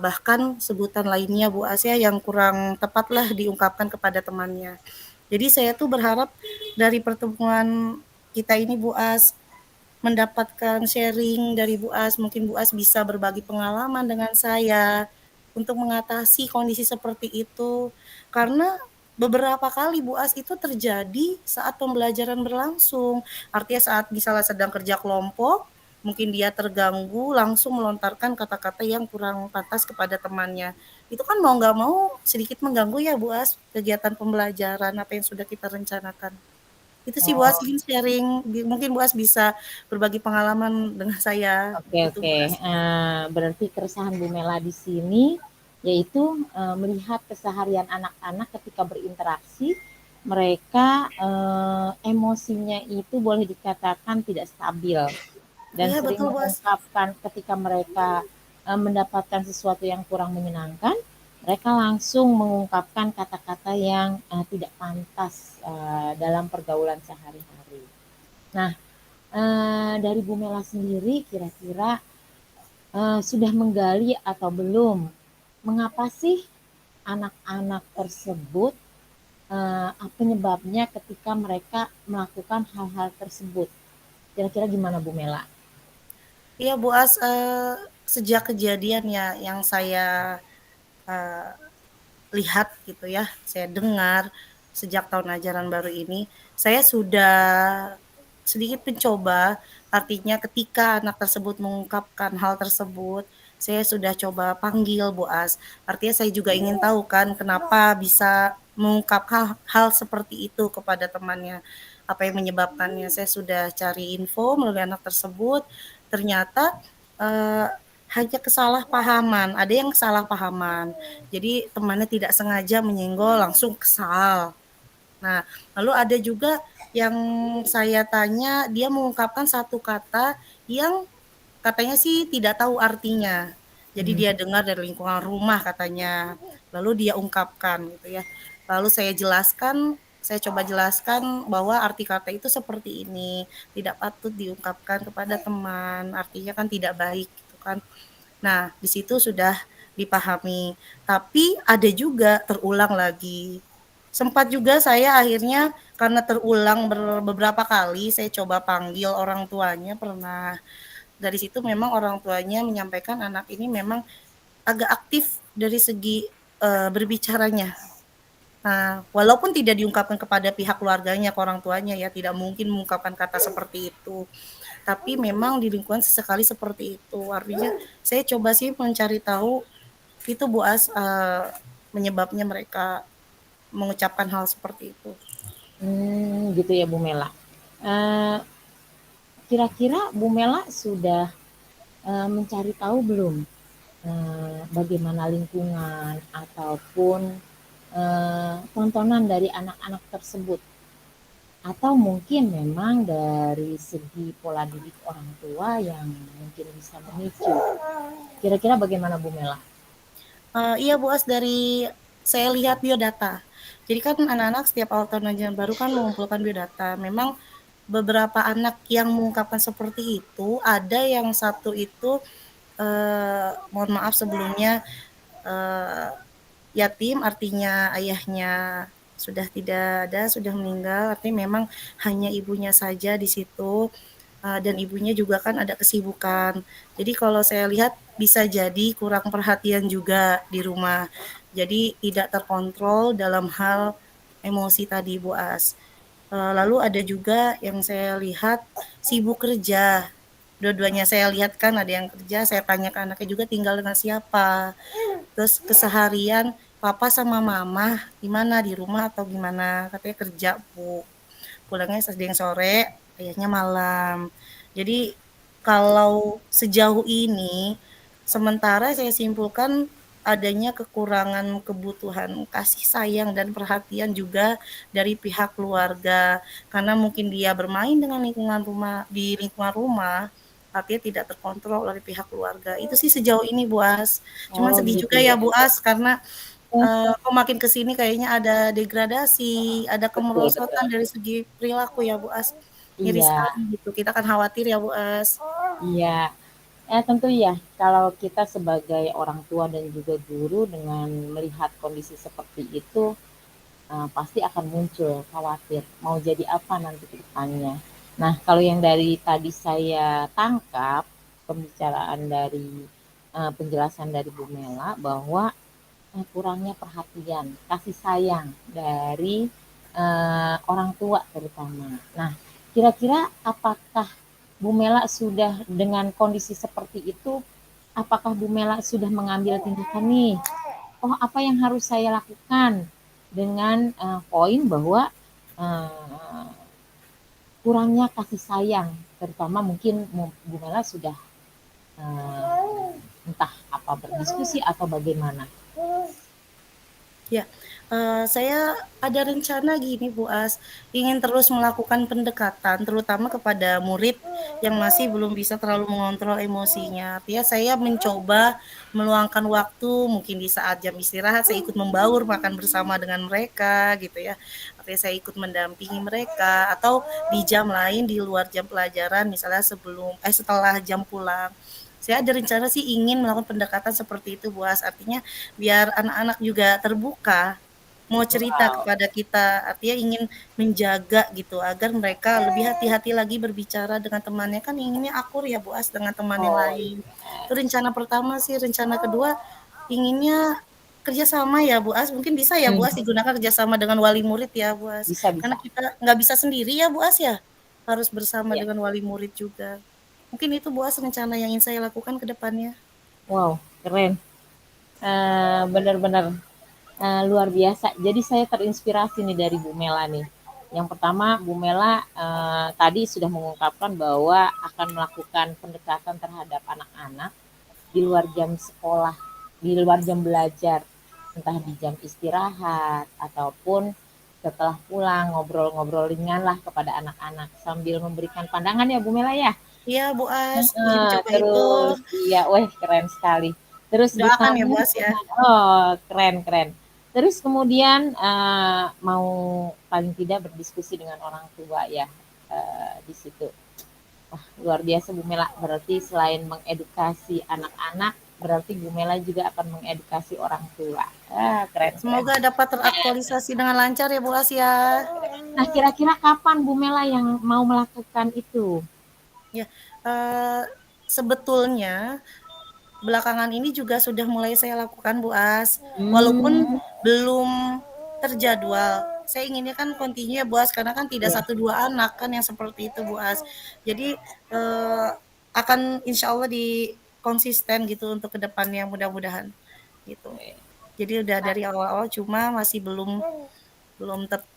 bahkan sebutan lainnya Bu As ya yang kurang tepatlah diungkapkan kepada temannya. Jadi saya tuh berharap dari pertemuan kita ini Bu As mendapatkan sharing dari Bu As, mungkin Bu As bisa berbagi pengalaman dengan saya untuk mengatasi kondisi seperti itu. Karena beberapa kali Bu As itu terjadi saat pembelajaran berlangsung. Artinya saat misalnya sedang kerja kelompok, mungkin dia terganggu langsung melontarkan kata-kata yang kurang pantas kepada temannya. Itu kan mau nggak mau sedikit mengganggu ya Bu As kegiatan pembelajaran apa yang sudah kita rencanakan. Itu sih Bu As ingin sharing, mungkin Bu As bisa berbagi pengalaman dengan saya. Oke. Berarti keresahan Bu Mela di sini yaitu melihat keseharian anak-anak ketika berinteraksi, mereka emosinya itu boleh dikatakan tidak stabil dan Iya, sering betul, Bos. mengungkapkan ketika mereka mendapatkan sesuatu yang kurang menyenangkan, mereka langsung mengungkapkan kata-kata yang tidak pantas dalam pergaulan sehari-hari. Nah, dari Bu Mela sendiri kira-kira sudah menggali atau belum, mengapa sih anak-anak tersebut penyebabnya ketika mereka melakukan hal-hal tersebut. Kira-kira gimana Bu Mela? Iya Bu As, sejak kejadian ya yang saya lihat gitu ya, saya dengar sejak tahun ajaran baru ini, saya sudah sedikit mencoba, artinya ketika anak tersebut mengungkapkan hal tersebut, saya sudah coba panggil Bu As. Artinya saya juga ingin tahu kan kenapa bisa mengungkap hal seperti itu kepada temannya, apa yang menyebabkannya. Saya sudah cari info melalui anak tersebut, ternyata hanya kesalahpahaman, ada yang kesalahpahaman. Jadi temannya tidak sengaja menyenggol, langsung kesal. Nah, lalu ada juga yang saya tanya, dia mengungkapkan satu kata yang katanya sih tidak tahu artinya. Jadi dia dengar dari lingkungan rumah katanya. Lalu dia ungkapkan gitu ya. Lalu saya coba jelaskan bahwa arti kata itu seperti ini, tidak patut diungkapkan kepada teman, artinya kan tidak baik gitu kan. Nah, di situ sudah dipahami. Tapi ada juga terulang lagi. Sempat juga saya akhirnya karena terulang beberapa kali saya coba panggil orang tuanya pernah. Dari situ memang orang tuanya menyampaikan anak ini memang agak aktif dari segi berbicaranya. Nah, walaupun tidak diungkapkan kepada pihak keluarganya, ke orang tuanya ya, tidak mungkin mengungkapkan kata seperti itu. Tapi memang di lingkungan sesekali seperti itu. Artinya saya coba sih mencari tahu itu Bu As menyebabnya mereka mengucapkan hal seperti itu. Gitu ya Bu Mela. Kira-kira Bu Mela sudah mencari tahu belum bagaimana lingkungan ataupun tontonan dari anak-anak tersebut? Atau mungkin memang dari segi pola didik orang tua yang mungkin bisa memicu. Kira-kira bagaimana Bu Mela? Iya Bu As, dari saya lihat biodata. Jadi kan anak-anak setiap awal tahun ajaran baru kan mengumpulkan biodata. Memang beberapa anak yang mengungkapkan seperti itu, ada yang satu itu mohon maaf sebelumnya yatim, artinya ayahnya sudah tidak ada, sudah meninggal, artinya memang hanya ibunya saja di situ. Dan ibunya juga kan ada kesibukan. Jadi kalau saya lihat bisa jadi kurang perhatian juga di rumah. Jadi tidak terkontrol dalam hal emosi tadi Bu As. Lalu ada juga yang saya lihat sibuk kerja. Dua-duanya saya lihat kan ada yang kerja, saya tanya ke anaknya juga tinggal dengan siapa. Terus keseharian papa sama mama gimana di rumah atau gimana? Katanya kerja Bu. Pulangnya sering sore, ayahnya malam. Jadi kalau sejauh ini, sementara saya simpulkan adanya kekurangan kebutuhan kasih sayang dan perhatian juga dari pihak keluarga. Karena mungkin dia bermain dengan lingkungan rumah, di lingkungan rumah, artinya tidak terkontrol oleh pihak keluarga. Itu sih sejauh ini Bu As. Cuman sedih gitu juga ya Bu As karena kok makin kesini kayaknya ada degradasi, ada kemerosotan dari segi perilaku ya Bu As. Miris Iya, sekali gitu. Kita kan khawatir ya Bu As. iya. Tentu ya, kalau kita sebagai orang tua dan juga guru dengan melihat kondisi seperti itu, pasti akan muncul khawatir, mau jadi apa nanti ke depannya. Nah, kalau yang dari tadi saya tangkap, pembicaraan dari penjelasan dari Bu Mela, bahwa kurangnya perhatian, kasih sayang dari orang tua terutama. Nah, kira-kira apakah Bu Mela sudah dengan kondisi seperti itu, apakah Bu Mela sudah mengambil tindakan nih? Oh, apa yang harus saya lakukan dengan poin bahwa kurangnya kasih sayang, terutama mungkin Bu Mela sudah entah apa berdiskusi atau bagaimana. Ya, saya ada rencana gini Bu As, ingin terus melakukan pendekatan terutama kepada murid yang masih belum bisa terlalu mengontrol emosinya. Artinya saya mencoba meluangkan waktu mungkin di saat jam istirahat saya ikut membaur makan bersama dengan mereka gitu ya. Artinya saya ikut mendampingi mereka atau di jam lain di luar jam pelajaran misalnya setelah jam pulang. Saya ada rencana sih ingin melakukan pendekatan seperti itu, Bu As. Artinya biar anak-anak juga terbuka, mau cerita kepada kita, artinya ingin menjaga gitu agar mereka lebih hati-hati lagi berbicara dengan temannya, kan inginnya akur ya Bu As dengan teman yang lain. Itu rencana pertama sih. Rencana kedua inginnya kerjasama ya Bu As, mungkin bisa ya Bu As digunakan kerjasama dengan wali murid ya Bu As, Bisa. karena kita nggak bisa sendiri ya Bu As ya, harus bersama Iya. dengan wali murid juga. Mungkin itu Bu As rencana yang ingin saya lakukan ke depannya. Wow, keren. Benar-benar luar biasa. Jadi saya terinspirasi nih dari Bu Mela nih. Yang pertama, Bu Mela tadi sudah mengungkapkan bahwa akan melakukan pendekatan terhadap anak-anak di luar jam sekolah, di luar jam belajar, entah di jam istirahat ataupun setelah pulang, ngobrol-ngobrol ringan lah kepada anak-anak sambil memberikan pandangan ya Bu Mela ya. Iya Bu As, ingin coba itu. Terus iya, keren sekali. Terus Doakan ya Bu As ya. Oh, keren. Terus kemudian mau paling tidak berdiskusi dengan orang tua ya di situ. Wah, luar biasa Bu Mela. Berarti selain mengedukasi anak-anak, berarti Bu Mela juga akan mengedukasi orang tua. Keren. Semoga dapat teraktualisasi dengan lancar ya Bu As ya. Nah, kira-kira kapan Bu Mela yang mau melakukan itu? Ya, sebetulnya belakangan ini juga sudah mulai saya lakukan Bu As, walaupun belum terjadwal. Saya inginnya kan kontinu ya Bu As, karena kan tidak 1-2 anak kan yang seperti itu Bu As. Jadi akan insya Allah konsisten gitu untuk kedepannya mudah-mudahan gitu. Jadi udah dari awal-awal, cuma masih belum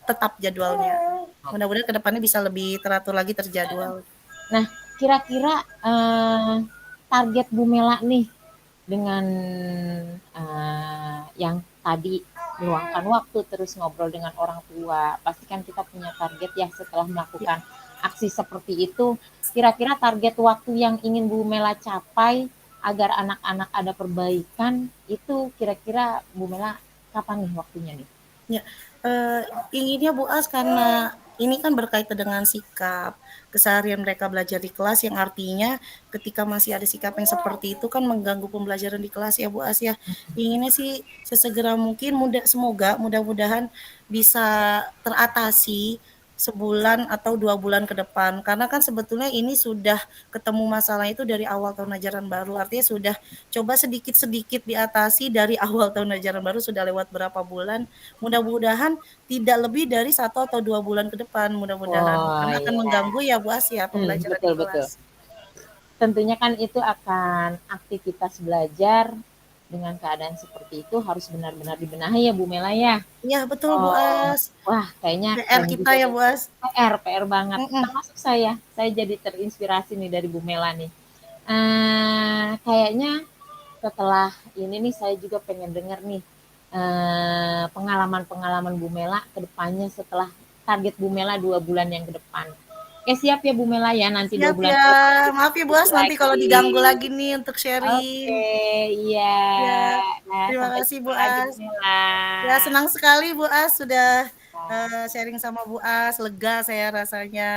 tetap jadwalnya. Mudah-mudahan kedepannya bisa lebih teratur lagi, terjadwal. Nah, kira-kira target Bu Mela nih dengan yang tadi meluangkan waktu terus ngobrol dengan orang tua, pasti kan kita punya target ya setelah melakukan aksi seperti itu. Kira-kira target waktu yang ingin Bu Mela capai agar anak-anak ada perbaikan itu kira-kira Bu Mela kapan nih waktunya nih? Ya, inginnya Bu As karena ini kan berkaitan dengan sikap keseharian mereka belajar di kelas, yang artinya ketika masih ada sikap yang seperti itu kan mengganggu pembelajaran di kelas ya Bu As ya. Inginnya sih sesegera mungkin, semoga mudah-mudahan bisa teratasi sebulan atau 2 bulan ke depan, karena kan sebetulnya ini sudah ketemu masalah itu dari awal tahun ajaran baru, artinya sudah coba sedikit-sedikit diatasi dari awal tahun ajaran baru, sudah lewat berapa bulan, mudah-mudahan tidak lebih dari 1 atau 2 bulan ke depan mudah-mudahan, karena akan mengganggu ya Bu As ya pembelajaran di kelas. Tentunya kan itu akan aktivitas belajar dengan keadaan seperti itu harus benar-benar dibenahi ya Bu Mela ya. Iya betul Bu As. Wah, kayaknya PR kita ya Bu As. PR banget. Termasuk saya jadi terinspirasi nih dari Bu Mela nih. Kayaknya setelah ini nih saya juga pengen dengar nih pengalaman-pengalaman Bu Mela ke depannya setelah target Bu Mela 2 bulan yang ke depan. Siap ya Bu Mela ya nanti 2 bulan. Siap ya. Maaf ya Bu As nanti kalau diganggu lagi nih untuk sharing. Iya. Nah, terima kasih Bu As. Ya, senang sekali Bu As sudah sharing sama Bu As, lega saya rasanya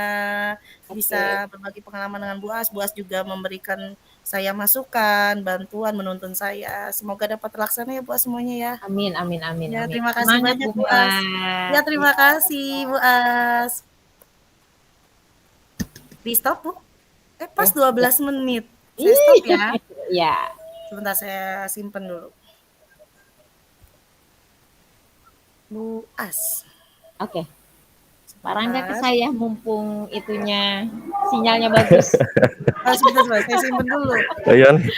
bisa berbagi pengalaman dengan Bu As. Bu As juga memberikan saya masukan, bantuan, menuntun saya. Semoga dapat terlaksana ya Bu As semuanya ya. Amin. Ya, terima kasih banyak Bu As. Ya, terima kasih Bu As. Di stop Bu. Pas 12 menit. Saya stop ya. Iya. Sebentar saya simpen dulu. Bu As. Oke. Pak Rangga ke saya mumpung itunya sinyalnya bagus. Sebentar, saya simpen dulu. Iya nih.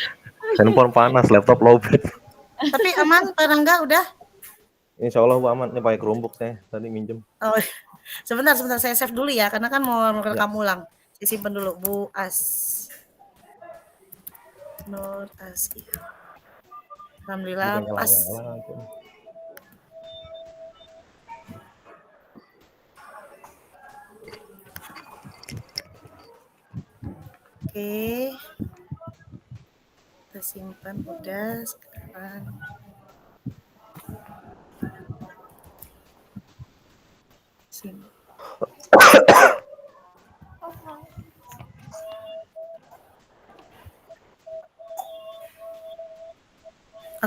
Handphone panas, laptop lowbat. Tapi aman Pak Rangga udah? Insya Allah aman. Ini pakai Chromebook saya tadi minjem. Oh, sebentar saya save dulu ya karena kan mau rekam ulang. Saya simpen dulu Bu As. Nur Asia. Alhamdulillah pas. Oke. Kita simpan udah sekarang.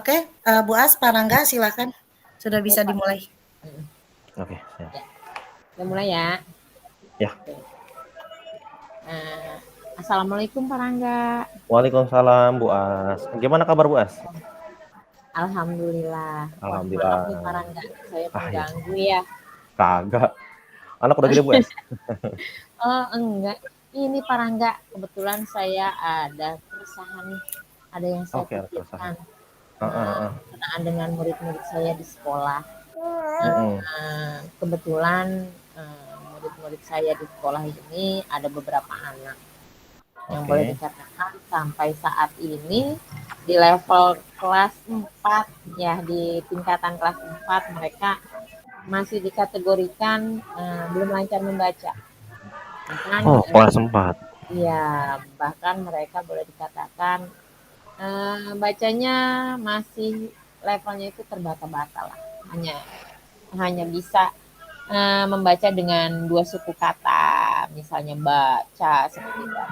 Oke, Bu As, Pak Rangga silakan. Sudah bisa dimulai. Oke, siap. Udah mulai ya. Ya. Assalamualaikum Pak Rangga. Waalaikumsalam Bu As. Gimana kabar Bu As? Alhamdulillah. Wah, Alhamdulillah. maaf nih Pak Rangga, saya Ya. mengganggu ya. Kagak. Anak udah gede Bu As? Oh enggak, ini Pak Rangga, kebetulan saya ada keresahan nih, ada yang saya Oke, ada keresahan. pikirkan berkenaan dengan murid-murid saya di sekolah. Kebetulan murid-murid saya di sekolah ini ada beberapa anak yang boleh dikatakan sampai saat ini di level kelas 4 ya, di tingkatan kelas 4 mereka masih dikategorikan belum lancar membaca. Bahkan, kelas 4. Iya, bahkan mereka boleh dikatakan bacanya masih levelnya itu terbata-bata lah. Hanya bisa membaca dengan 2 suku kata, misalnya baca seperti itu.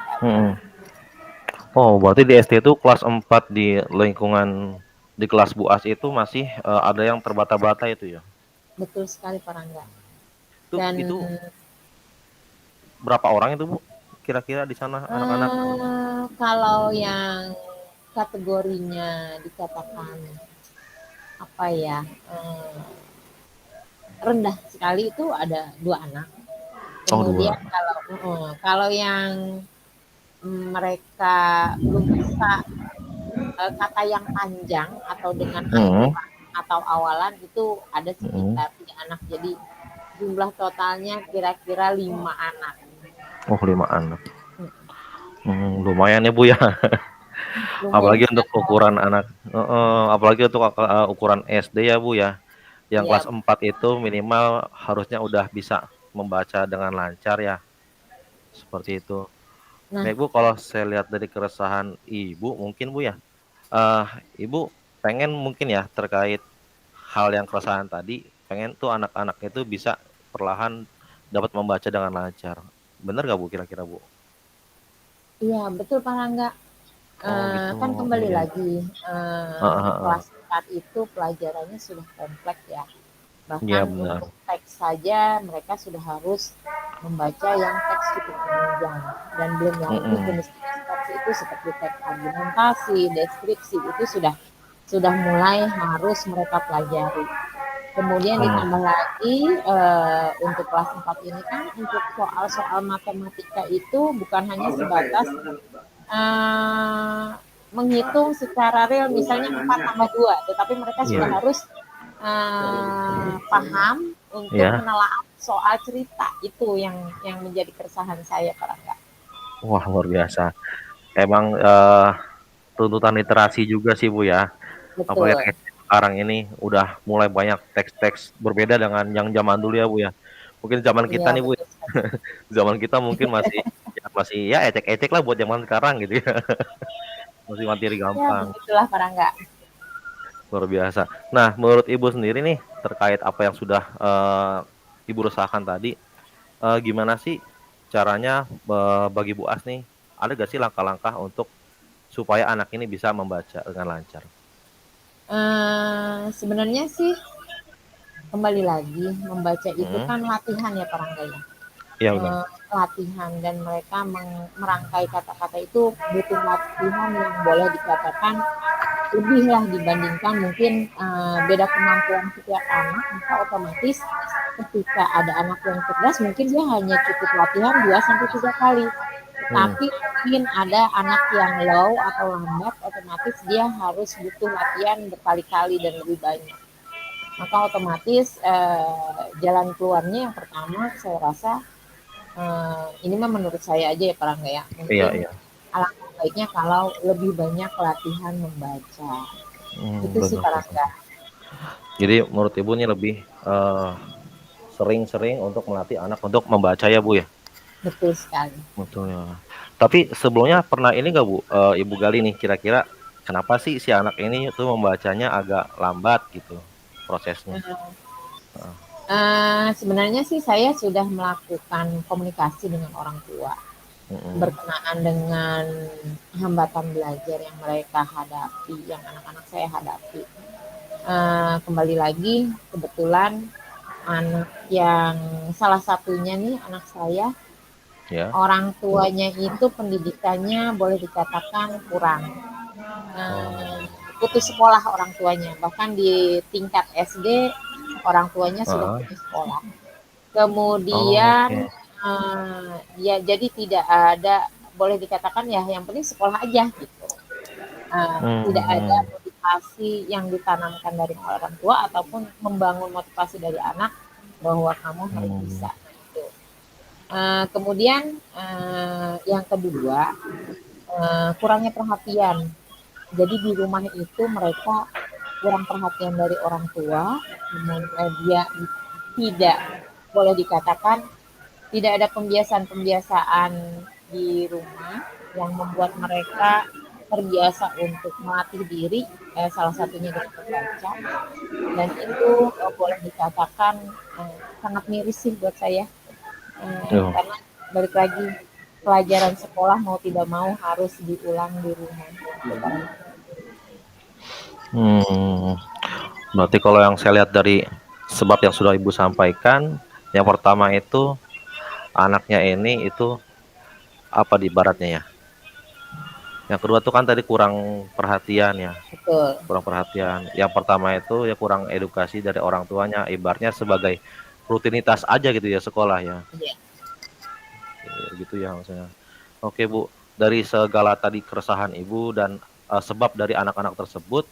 Oh, berarti di SD itu kelas 4 di lingkungan di kelas Bu As itu masih ada yang terbata-bata itu ya? Betul sekali Pak Rangga. Itu berapa orang itu Bu? Kira-kira di sana anak-anak? Kalau yang kategorinya dikatakan apa ya, rendah sekali itu ada 2 anak. Kemudian kalau yang mereka belum bisa kata yang panjang atau dengan atau awalan itu ada sekitar 3 anak. Jadi jumlah totalnya kira-kira 5 anak. Oh, 5 anak. Lumayan ya Bu ya. Apalagi untuk ukuran anak. Apalagi untuk ukuran SD ya Bu ya. Yang kelas 4 itu minimal harusnya udah bisa membaca dengan lancar ya. Seperti itu. Nah, Bu, kalau saya lihat dari keresahan Ibu mungkin Bu ya. Ibu pengen mungkin ya terkait hal yang keresahan tadi, pengen tuh anak-anak itu bisa perlahan dapat membaca dengan lancar. Bener gak Bu kira-kira Bu? Iya betul Pak Rangga. Gitu. Kan kembali lagi kelas 4 itu pelajarannya sudah kompleks ya. Bahkan untuk teks saja mereka sudah harus membaca yang teks cukup panjang, dan belum lagi jenis-jenis teks itu seperti teks argumentasi, deskripsi itu sudah mulai harus mereka pelajari. Kemudian ditambah lagi untuk kelas 4 ini kan untuk soal-soal matematika itu bukan hanya sebatas menghitung secara real misalnya 4 tambah 2, tetapi mereka sudah harus paham untuk menelaah soal cerita. Itu yang menjadi keresahan saya Pak Rangga. Wah, luar biasa. Emang tuntutan literasi juga sih Bu ya. Betul. Apalagi sekarang ini udah mulai banyak teks-teks berbeda dengan yang zaman dulu ya Bu ya. Mungkin zaman kita nih Bu. Zaman kita mungkin masih ya ecek-ecek lah buat zaman sekarang gitu ya. Masih materi gampang. Ya, begitulah Pak Rangga. Luar biasa. Nah, menurut Ibu sendiri nih terkait apa yang sudah Ibu resahkan tadi, gimana sih caranya bagi Bu As nih? Ada gak sih langkah-langkah untuk supaya anak ini bisa membaca dengan lancar? Sebenarnya sih kembali lagi membaca itu kan latihan ya Pak Rangga ya. Iya, latihan, dan mereka merangkai kata-kata itu butuh latihan yang boleh dikatakan lebih lah dibandingkan mungkin beda kemampuan setiap anak. Maka otomatis ketika ada anak yang cerdas mungkin dia hanya cukup latihan 2-3 kali. Tapi mungkin ada anak yang low atau lambat, otomatis dia harus butuh latihan berkali-kali dan lebih banyak. Maka otomatis jalan keluarnya yang pertama saya rasa ini mah menurut saya aja ya Pak Rangga ya. Mungkin alangkah baiknya kalau lebih banyak latihan membaca. Itu sih Pak Rangga. Jadi menurut Ibu ini lebih sering-sering untuk melatih anak untuk membaca ya Bu ya? Betul sekali. Betul ya. Tapi sebelumnya pernah ini nggak Bu, Ibu gali nih kira-kira kenapa sih si anak ini tuh membacanya agak lambat gitu prosesnya? Sebenarnya sih saya sudah melakukan komunikasi dengan orang tua. berkenaan dengan hambatan belajar yang mereka hadapi, yang anak-anak saya hadapi. Kembali lagi, kebetulan anak yang salah satunya nih anak saya, Ya. orang tuanya itu pendidikannya boleh dikatakan kurang. Putus sekolah orang tuanya, bahkan di tingkat SD orang tuanya sudah putus sekolah. Kemudian ya jadi tidak ada, boleh dikatakan ya yang penting sekolah aja gitu. Tidak ada motivasi yang ditanamkan dari orang tua ataupun membangun motivasi dari anak bahwa kamu harus bisa. Gitu. Kemudian yang kedua, kurangnya perhatian. Jadi di rumah itu mereka kurang perhatian dari orang tua, kemudian dia tidak, boleh dikatakan tidak ada pembiasaan-pembiasaan di rumah yang membuat mereka terbiasa untuk melatih diri, salah satunya dengan membaca, dan itu boleh dikatakan sangat miris sih buat saya, karena balik lagi pelajaran sekolah mau tidak mau harus diulang di rumah. Berarti kalau yang saya lihat dari sebab yang sudah Ibu sampaikan, yang pertama itu anaknya ini itu apa di baratnya ya? Yang kedua tuh kan tadi kurang perhatian ya. Betul. Kurang perhatian. Yang pertama itu ya kurang edukasi dari orang tuanya, ibaratnya sebagai rutinitas aja gitu ya sekolah ya. Iya. Gitu ya maksudnya. Oke Bu, dari segala tadi keresahan Ibu dan sebab dari anak-anak tersebut,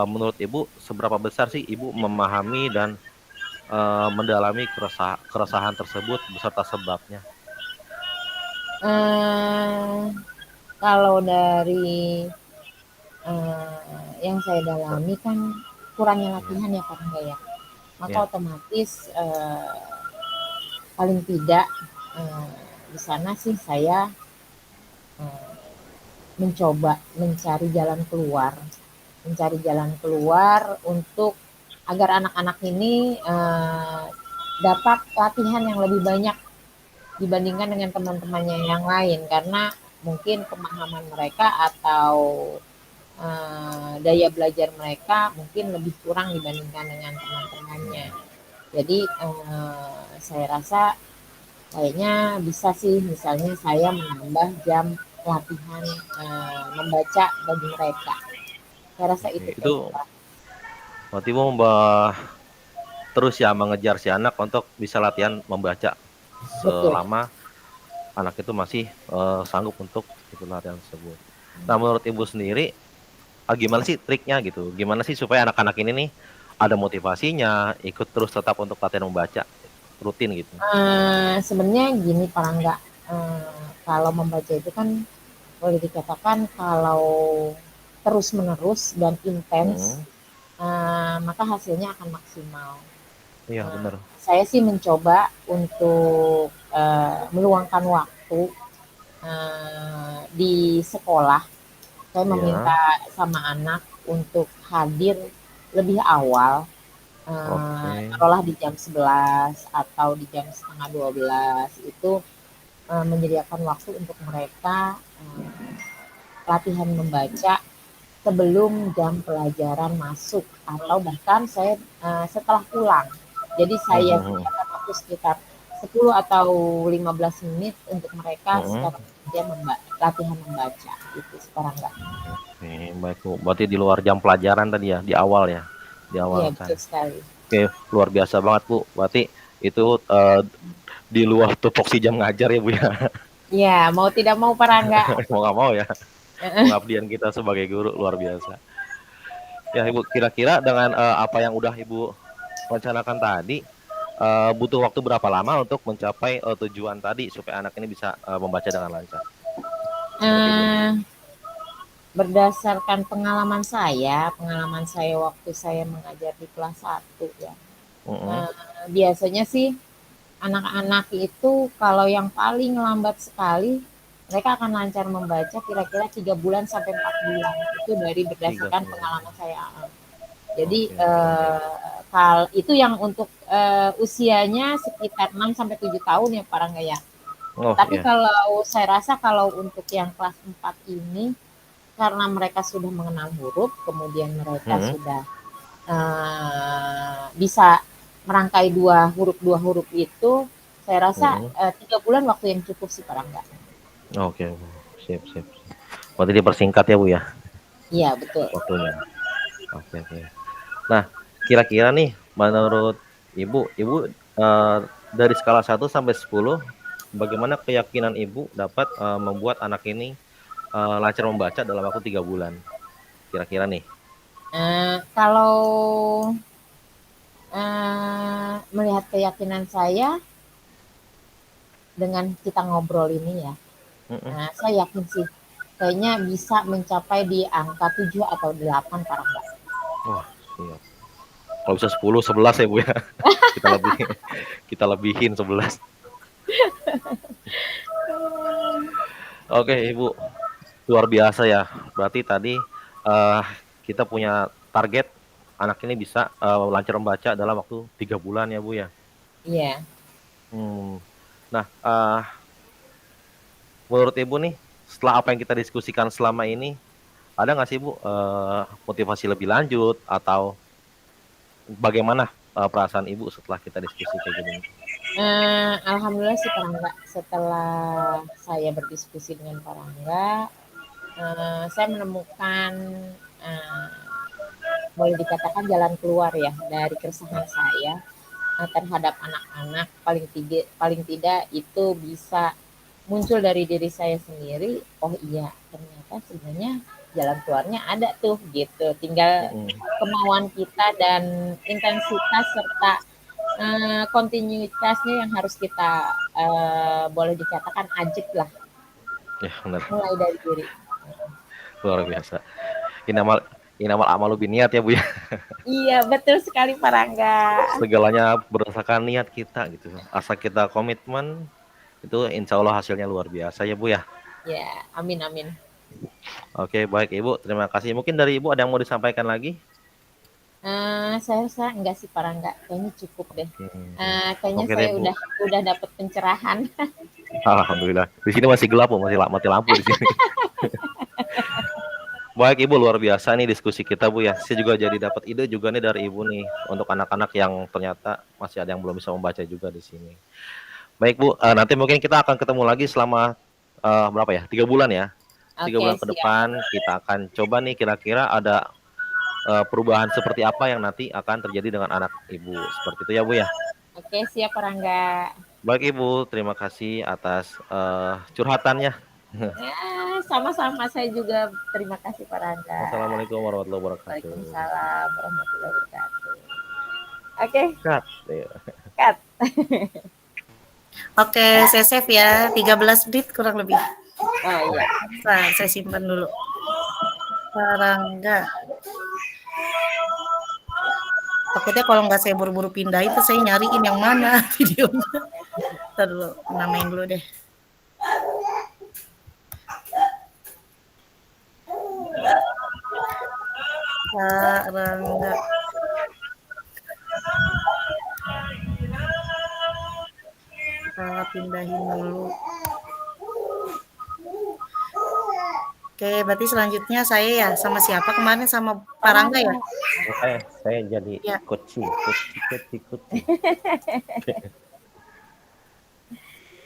menurut Ibu seberapa besar sih Ibu memahami dan mendalami keresahan tersebut beserta sebabnya? Kalau dari yang saya dalami kan kurangnya latihan ya Pak Angga ya. Maka otomatis paling tidak di sana sih saya mencoba mencari jalan keluar untuk agar anak-anak ini dapat latihan yang lebih banyak dibandingkan dengan teman-temannya yang lain, karena mungkin pemahaman mereka atau daya belajar mereka mungkin lebih kurang dibandingkan dengan teman-temannya. Jadi saya rasa kayaknya bisa sih misalnya saya menambah jam latihan membaca bagi mereka. Saya rasa itu berarti mau terus ya mengejar si anak untuk bisa latihan membaca selama anak itu masih sanggup untuk itu latihan tersebut. Nah menurut Ibu sendiri gimana sih triknya gitu? Gimana sih supaya anak-anak ini nih ada motivasinya ikut terus tetap untuk latihan membaca rutin gitu? Sebenarnya gini Pak Angga, kalau membaca itu kan boleh dikatakan kalau terus menerus dan intens maka hasilnya akan maksimal. Iya benar. Saya sih mencoba untuk meluangkan waktu di sekolah. Saya meminta sama anak untuk hadir lebih awal, taruhlah di jam 11 atau di jam setengah 12 itu menyediakan waktu untuk mereka latihan membaca sebelum jam pelajaran masuk atau bahkan saya setelah pulang. Jadi saya sediakan waktu sekitar 10 atau 15 menit untuk mereka secara latihan membaca itu sekarang enggak. Baik Bu, berarti di luar jam pelajaran tadi ya, di awal ya, di awal. Iya betul sekali. Oke, luar biasa banget Bu. Berarti itu di luar tupoksi jam ngajar ya Bu ya. Iya, mau tidak mau Pak Angga. Mau nggak mau ya. Pengabdian kita sebagai guru luar biasa. Ya Ibu, kira-kira dengan apa yang udah Ibu rencanakan tadi, butuh waktu berapa lama untuk mencapai tujuan tadi supaya anak ini bisa membaca dengan lancar? Berdasarkan pengalaman saya waktu saya mengajar di kelas 1 ya. Biasanya sih anak-anak itu kalau yang paling lambat sekali mereka akan lancar membaca kira-kira 3 bulan sampai 4 bulan. Itu dari berdasarkan pengalaman saya. Jadi itu yang untuk usianya sekitar 6 sampai 7 tahun ya Pak Angga ya. Oh Tapi iya. kalau saya rasa kalau untuk yang kelas 4 ini, karena mereka sudah mengenal huruf, kemudian mereka Mm-mm. sudah bisa merangkai dua huruf itu, saya rasa Mm-mm. 3 bulan waktu yang cukup sih Pak Rangga. Oke, Bu. Sip, sip. Berarti dipersingkat ya Bu ya Iya betul. waktunya. Oke, oke. Nah, kira-kira nih menurut Ibu dari skala 1 sampai 10, bagaimana keyakinan Ibu dapat membuat anak ini lancar membaca dalam waktu 3 bulan? Kira-kira nih. Kalau melihat keyakinan saya dengan kita ngobrol ini ya, saya yakin sih kayaknya bisa mencapai di angka 7 atau 8 Pak Rangga. Wah, siap. Kalau bisa 10, 11 ya Bu ya. Kita lebihin 11. Oke Ibu, luar biasa ya. Berarti tadi kita punya target anak ini bisa lancar membaca dalam waktu 3 bulan ya Bu ya. Iya. Nah, menurut Ibu nih, setelah apa yang kita diskusikan selama ini, ada nggak sih Bu motivasi lebih lanjut atau bagaimana perasaan Ibu setelah kita diskusi kayak gini? Alhamdulillah sih Pak Rangga, setelah saya berdiskusi dengan Pak Rangga, saya menemukan boleh dikatakan jalan keluar ya dari keresahan saya terhadap anak-anak. Paling tidak itu bisa muncul dari diri saya sendiri. Oh iya, ternyata sebenarnya jalan keluarnya ada tuh gitu. Tinggal kemauan kita dan intensitas serta kontinuitasnya yang harus kita boleh dikatakan ajak lah. Ya benar. Mulai dari diri. Luar biasa. Inamal amalu biniat ya Bu ya. Iya betul sekali Pak Rangga. Segalanya berdasarkan niat kita gitu. Asal kita komitmen, itu insya Allah hasilnya luar biasa ya Bu ya. Ya, amin amin. Oke, baik Ibu, terima kasih. Mungkin dari Ibu ada yang mau disampaikan lagi? Saya rasa enggak sih Pak Rangga, kayaknya cukup deh. Kayaknya Oke saya deh, Bu. udah dapat pencerahan. Alhamdulillah. Di sini masih gelap Bu, masih mati lampu di sini. Baik Ibu, luar biasa nih diskusi kita Bu ya. Saya juga jadi dapat ide juga nih dari Ibu nih untuk anak-anak yang ternyata masih ada yang belum bisa membaca juga di sini. Baik Bu, nanti mungkin kita akan ketemu lagi selama berapa ya? 3 bulan ya. 3 bulan ke depan kita akan coba nih kira-kira ada perubahan seperti apa yang nanti akan terjadi dengan anak Ibu. Seperti itu ya Bu ya. Oke, siap Pak Rangga. Baik Ibu, terima kasih atas curhatannya. Sama-sama, saya juga terima kasih Pak Rangga. Assalamualaikum warahmatullahi wabarakatuh. Waalaikumsalam warahmatullahi wabarakatuh. Oke. Cut. Cut. Oke, saya save ya, 13 menit kurang lebih. Oh iya. Nah, saya simpan dulu. Pak Rangga. Takutnya kalau nggak saya buru-buru pindahin, itu saya nyariin yang mana videonya. Ntar dulu, namain dulu deh. Pak Rangga. Kita pindahin dulu. Oke, berarti selanjutnya saya ya, sama siapa kemarin, sama Pak Rangga ya? Saya jadi coach.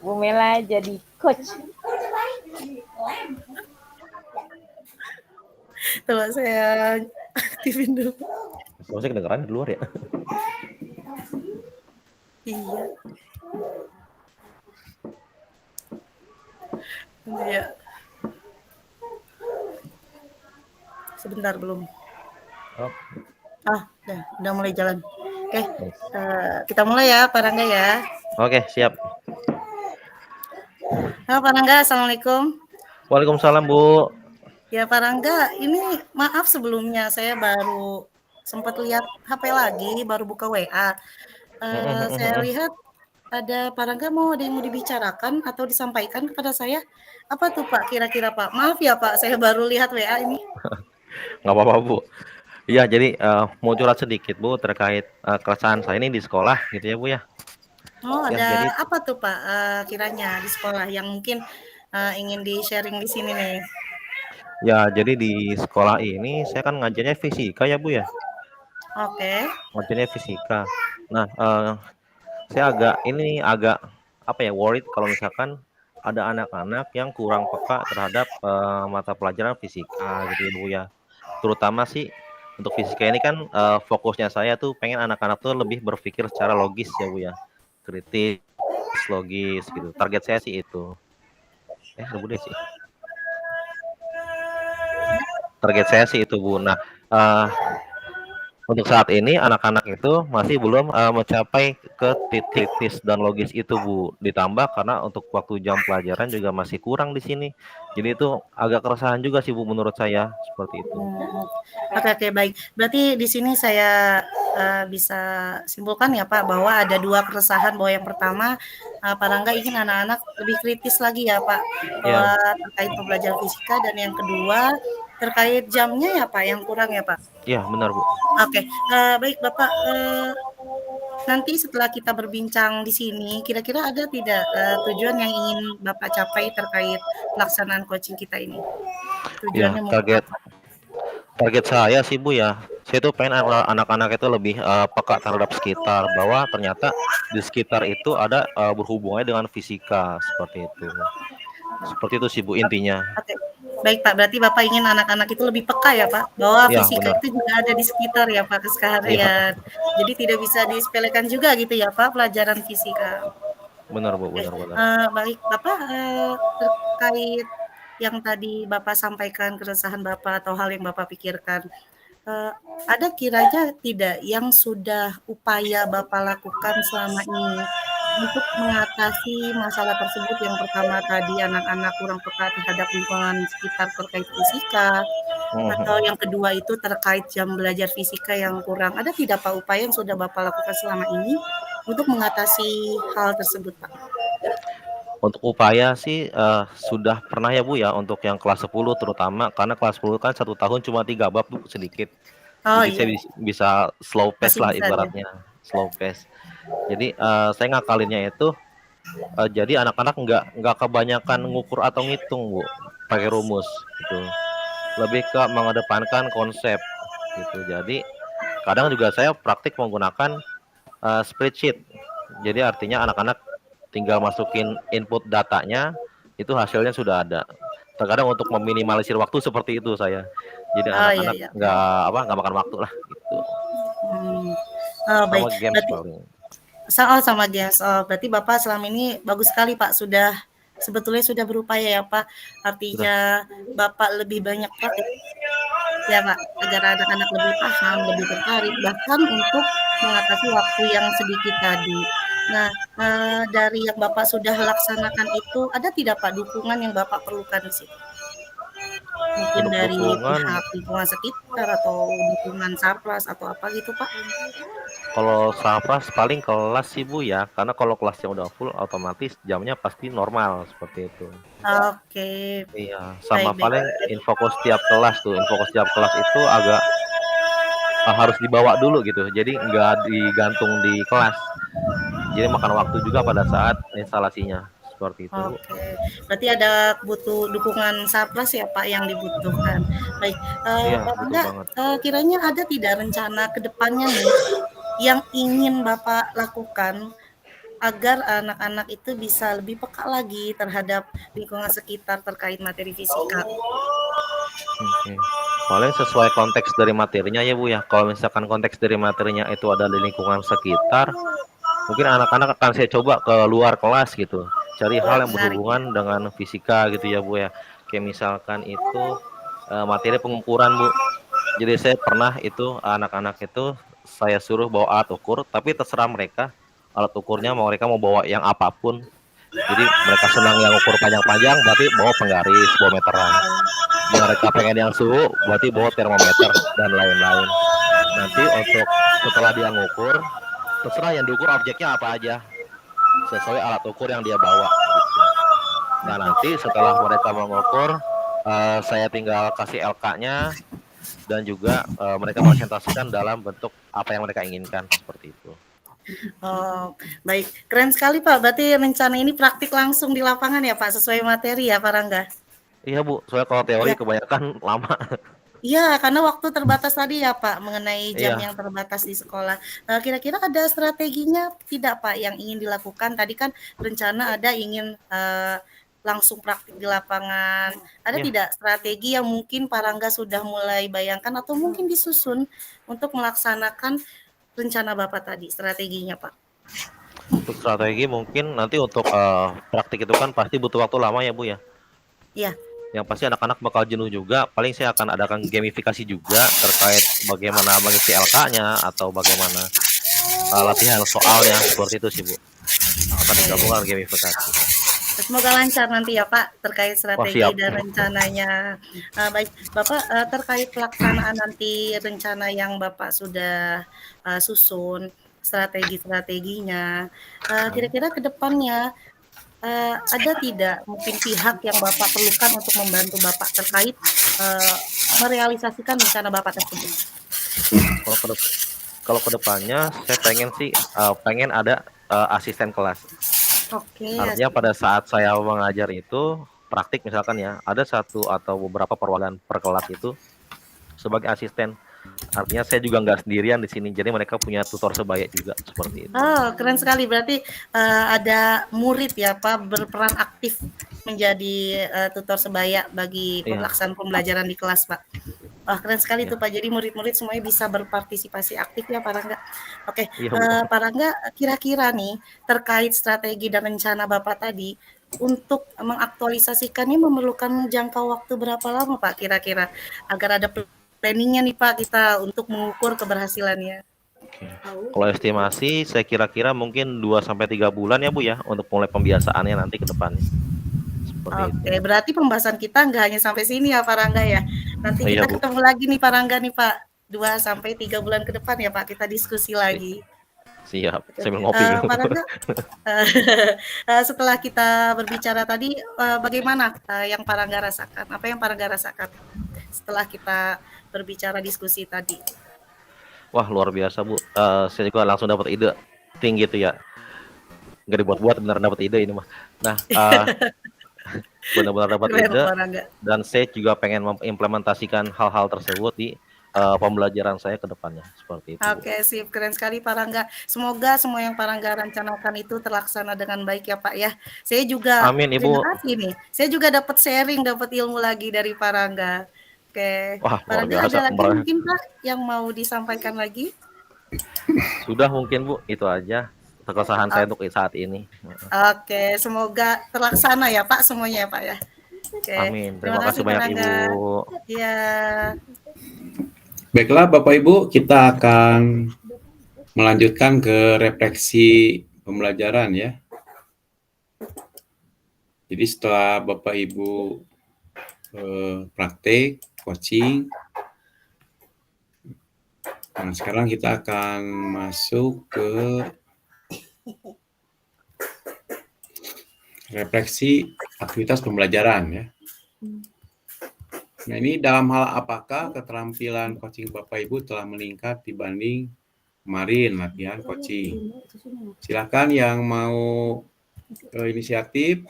Bu Mela jadi coach. Coba saya aktifin dulu. Maksudnya kedengeran di luar ya? Iya. Iya. Sebentar belum. Oh. Udah mulai jalan. Oke, kita mulai ya Pak Rangga ya. Oke, siap. Halo Pak Rangga, Assalamualaikum. Waalaikumsalam Bu. Ya Pak Rangga, ini maaf sebelumnya saya baru sempat lihat HP lagi, baru buka WA. Saya lihat ada Pak Rangga ada yang mau dibicarakan atau disampaikan kepada saya. Apa tuh Pak kira-kira Pak? Maaf ya Pak, saya baru lihat WA ini. Nggak apa-apa Bu. Iya, jadi mau curhat sedikit Bu terkait keresahan saya ini di sekolah gitu ya Bu ya. Oh, Ya, ada jadi apa tuh Pak, kiranya di sekolah yang mungkin, ingin di-sharing di sini nih? jadi di sekolah ini saya kan ngajarnya fisika ya Bu ya, Oke. ngajarnya fisika. Nah, saya agak apa ya, worried kalau misalkan ada anak-anak yang kurang peka terhadap mata pelajaran fisika gitu ya Bu ya. Terutama sih untuk fisika ini kan fokusnya saya tuh pengen anak-anak tuh lebih berpikir secara logis ya Bu ya. Kritis, logis gitu. Target saya sih itu. Udah Bu Desi. Target saya sih itu Bu. Nah, eh, untuk saat ini anak-anak itu masih belum mencapai ke titik kritis dan logis itu Bu. Ditambah karena untuk waktu jam pelajaran juga masih kurang di sini. Jadi itu agak keresahan juga sih Bu menurut saya seperti itu. Oke oke, baik. Berarti di sini saya, bisa simpulkan ya Pak, bahwa ada 2 keresahan, bahwa yang pertama, Pak Rangga ingin anak-anak lebih kritis lagi ya Pak, bahwa Iya, terkait pembelajaran fisika, dan yang kedua terkait jamnya ya Pak, yang kurang ya Pak? iya benar Bu. Oke, baik Bapak, nanti setelah kita berbincang di sini, kira-kira ada tidak, tujuan yang ingin Bapak capai terkait pelaksanaan coaching kita ini? Ya, Tujuannya mungkin target apa? target saya sih Bu ya, saya tuh pengen anak-anak itu lebih peka terhadap sekitar, bahwa ternyata di sekitar itu ada berhubungannya dengan fisika seperti itu. Seperti itu sih Bu intinya. Oke, baik Pak, berarti Bapak ingin anak-anak itu lebih peka ya Pak, bahwa Iya fisika benar. itu juga ada di sekitar ya Pak Iya keseharian. Jadi tidak bisa disepelekan juga gitu ya Pak, pelajaran fisika. benar Bu, Oke, benar-benar. baik Bapak, terkait yang tadi Bapak sampaikan, keresahan Bapak atau hal yang Bapak pikirkan, Eee, ada kiranya tidak yang sudah upaya Bapak lakukan selama ini untuk mengatasi masalah tersebut? Yang pertama tadi anak-anak kurang peka terhadap lingkungan sekitar terkait fisika, atau Mhm. yang kedua itu terkait jam belajar fisika yang kurang. Ada tidak Pak upaya yang sudah Bapak lakukan selama ini untuk mengatasi hal tersebut Pak? Untuk upaya sih sudah pernah ya Bu ya, untuk yang kelas 10 terutama, karena kelas 10 kan 1 tahun cuma 3 bab Bu, sedikit. Oh Jadi saya iya, bisa slow pace masih lah bisa ya? ibaratnya, slow pace. Jadi saya ngakalinnya itu jadi anak-anak nggak kebanyakan ngukur atau ngitung Bu, pakai rumus gitu. Lebih ke mengedepankan konsep gitu. Jadi kadang juga saya praktik menggunakan spreadsheet. Jadi artinya anak-anak tinggal masukin input datanya, itu hasilnya sudah ada. Terkadang untuk meminimalisir waktu seperti itu saya. Jadi Oh iya anak-anak iya. nggak makan waktu lah gitu. Mmm, oh baik, Sama games berarti paling. sama games. Oh, berarti Bapak selama ini bagus sekali Pak, sudah sebetulnya sudah berupaya ya Pak, Sudah. artinya Bapak lebih banyak praktik ya Pak, agar anak-anak lebih paham, lebih tertarik, bahkan untuk mengatasi waktu yang sedikit tadi. Nah, dari yang Bapak sudah laksanakan itu, ada tidak Pak dukungan yang Bapak perlukan di situ? Mungkin Untuk dari dukungan, pihak lingkungan sekitar atau dukungan Sarpras atau apa gitu Pak? kalau Safras paling kelas sih Bu ya, karena kalau kelasnya udah full otomatis jamnya pasti normal seperti itu. Oke, Iya, baik sama baik. paling info setiap kelas tuh, info setiap kelas itu agak harus dibawa dulu gitu, jadi nggak digantung di kelas. Jadi makan waktu juga pada saat instalasinya, seperti itu Bu. Oke, berarti ada butuh dukungan Sarpras ya Pak yang dibutuhkan. Baik, Iya, Pak butuh Rangga, banget. kiranya ada tidak rencana ke depannya nih, yang ingin Bapak lakukan agar anak-anak itu bisa lebih peka lagi terhadap lingkungan sekitar terkait materi fisika? Oke. Paling sesuai konteks dari materinya ya Bu ya. Kalau misalkan konteks dari materinya itu ada di lingkungan sekitar, mungkin anak-anak akan saya coba ke luar kelas gitu. Cari hal yang Menarik ya? berhubungan dengan fisika gitu ya Bu ya. Kayak misalkan itu materi pengukuran Bu. Jadi saya pernah itu anak-anak itu saya suruh bawa alat ukur, tapi terserah mereka alat ukurnya mereka mau bawa yang apapun. Jadi mereka senang yang ukur panjang-panjang, berarti bawa penggaris, bawa meteran. Mereka pengen yang suhu, berarti bawa termometer dan lain-lain. Nanti untuk setelah dia ngukur, terserah yang diukur objeknya apa aja, sesuai alat ukur yang dia bawa. Gitu. Nah nanti setelah mereka mengukur, saya tinggal kasih LK-nya dan juga mereka presentasikan dalam bentuk apa yang mereka inginkan seperti itu. Oh, baik. Keren sekali Pak, berarti rencana ini praktik langsung di lapangan ya Pak, sesuai materi ya Pak Rangga? Iya Bu, soalnya kalau teori Ya. kebanyakan lama. Iya, karena waktu terbatas tadi ya Pak, mengenai jam Iya. yang terbatas di sekolah. Kira-kira ada strateginya tidak Pak yang ingin dilakukan? Tadi kan rencana ada ingin langsung praktik di lapangan. Ada Iya. tidak strategi yang mungkin Pak Rangga sudah mulai bayangkan atau mungkin disusun untuk melaksanakan rencana Bapak tadi, strateginya Pak? Untuk strategi mungkin nanti untuk praktik itu kan pasti butuh waktu lama ya Bu ya. Iya. Yang pasti anak-anak bakal jenuh juga. Paling saya akan adakan gamifikasi juga terkait bagaimana mengisi LK-nya atau bagaimana latihan soalnya, seperti itu sih Bu. Akan digabungkan gamifikasi. Semoga lancar nanti ya Pak terkait strategi siap. dan rencananya. Baik, Bapak terkait pelaksanaan nanti rencana yang Bapak sudah susun, strategi-strateginya, kira-kira ke depannya ada tidak mungkin pihak yang Bapak perlukan untuk membantu Bapak terkait merealisasikan rencana Bapak tersebut? Kalau ke depannya saya pengen sih pengen ada asisten kelas. Oke. Artinya pada saat saya mengajar itu praktik misalkan ya, ada satu atau beberapa perwakilan per kelas itu sebagai asisten. Artinya saya juga nggak sendirian di sini, jadi mereka punya tutor sebaya juga seperti itu. Oh, keren sekali. Berarti ada murid ya Pak berperan aktif menjadi tutor sebaya bagi pelaksanaan pembelajaran di kelas Pak. Wah, keren sekali tuh Pak. Jadi murid-murid semuanya bisa berpartisipasi aktif ya Pak Rangga. Oke, Pak Rangga, kira-kira nih terkait strategi dan rencana Bapak tadi untuk mengaktualisasikannya memerlukan jangka waktu berapa lama Pak kira-kira agar ada planningnya nih Pak kita untuk mengukur keberhasilannya? Kalau estimasi saya kira-kira mungkin 2-3 bulan ya Bu ya untuk mulai pembiasaannya nanti ke depannya. Oke, berarti pembahasan kita nggak hanya sampai sini ya Pak Rangga ya. Nanti kita ketemu lagi nih Pak Rangga nih Pak. 2-3 bulan ke depan ya Pak kita diskusi lagi. Siap, sambil ngopi. Pak Rangga, setelah kita berbicara tadi, bagaimana yang Pak Rangga rasakan? Apa yang Pak Rangga rasakan setelah kita berbicara diskusi tadi? Wah, luar biasa Bu. Saya juga langsung dapat ide tinggi tuh ya. Nggak dibuat-buat, benar dapat ide ini mah. Nah, benar-benar dapat ide. Dan saya juga pengen mengimplementasikan hal-hal tersebut di pembelajaran saya ke depannya seperti itu. Oke, sip, keren sekali Pak Rangga. Semoga semua yang Pak Rangga rencanakan itu terlaksana dengan baik ya Pak ya. Saya juga Amin, Ibu. Terima kasih nih. Saya juga dapat sharing, dapat ilmu lagi dari Pak Rangga. Oke. Wah, Pak Rangga ada lagi mungkin Pak yang mau disampaikan lagi? Sudah mungkin Bu, itu aja keresahan saya untuk saat ini. Oke, semoga terlaksana ya Pak semuanya ya Pak ya. Oke. Amin. Terima kasih banyak Ibu. Iya. Baiklah Bapak Ibu, kita akan melanjutkan ke refleksi pembelajaran ya. Jadi setelah Bapak Ibu praktek, coaching, nah sekarang kita akan masuk ke refleksi aktivitas pembelajaran ya. Nah ini dalam hal apakah keterampilan coaching Bapak Ibu telah meningkat dibanding kemarin latihan coaching? Silakan yang mau inisiatif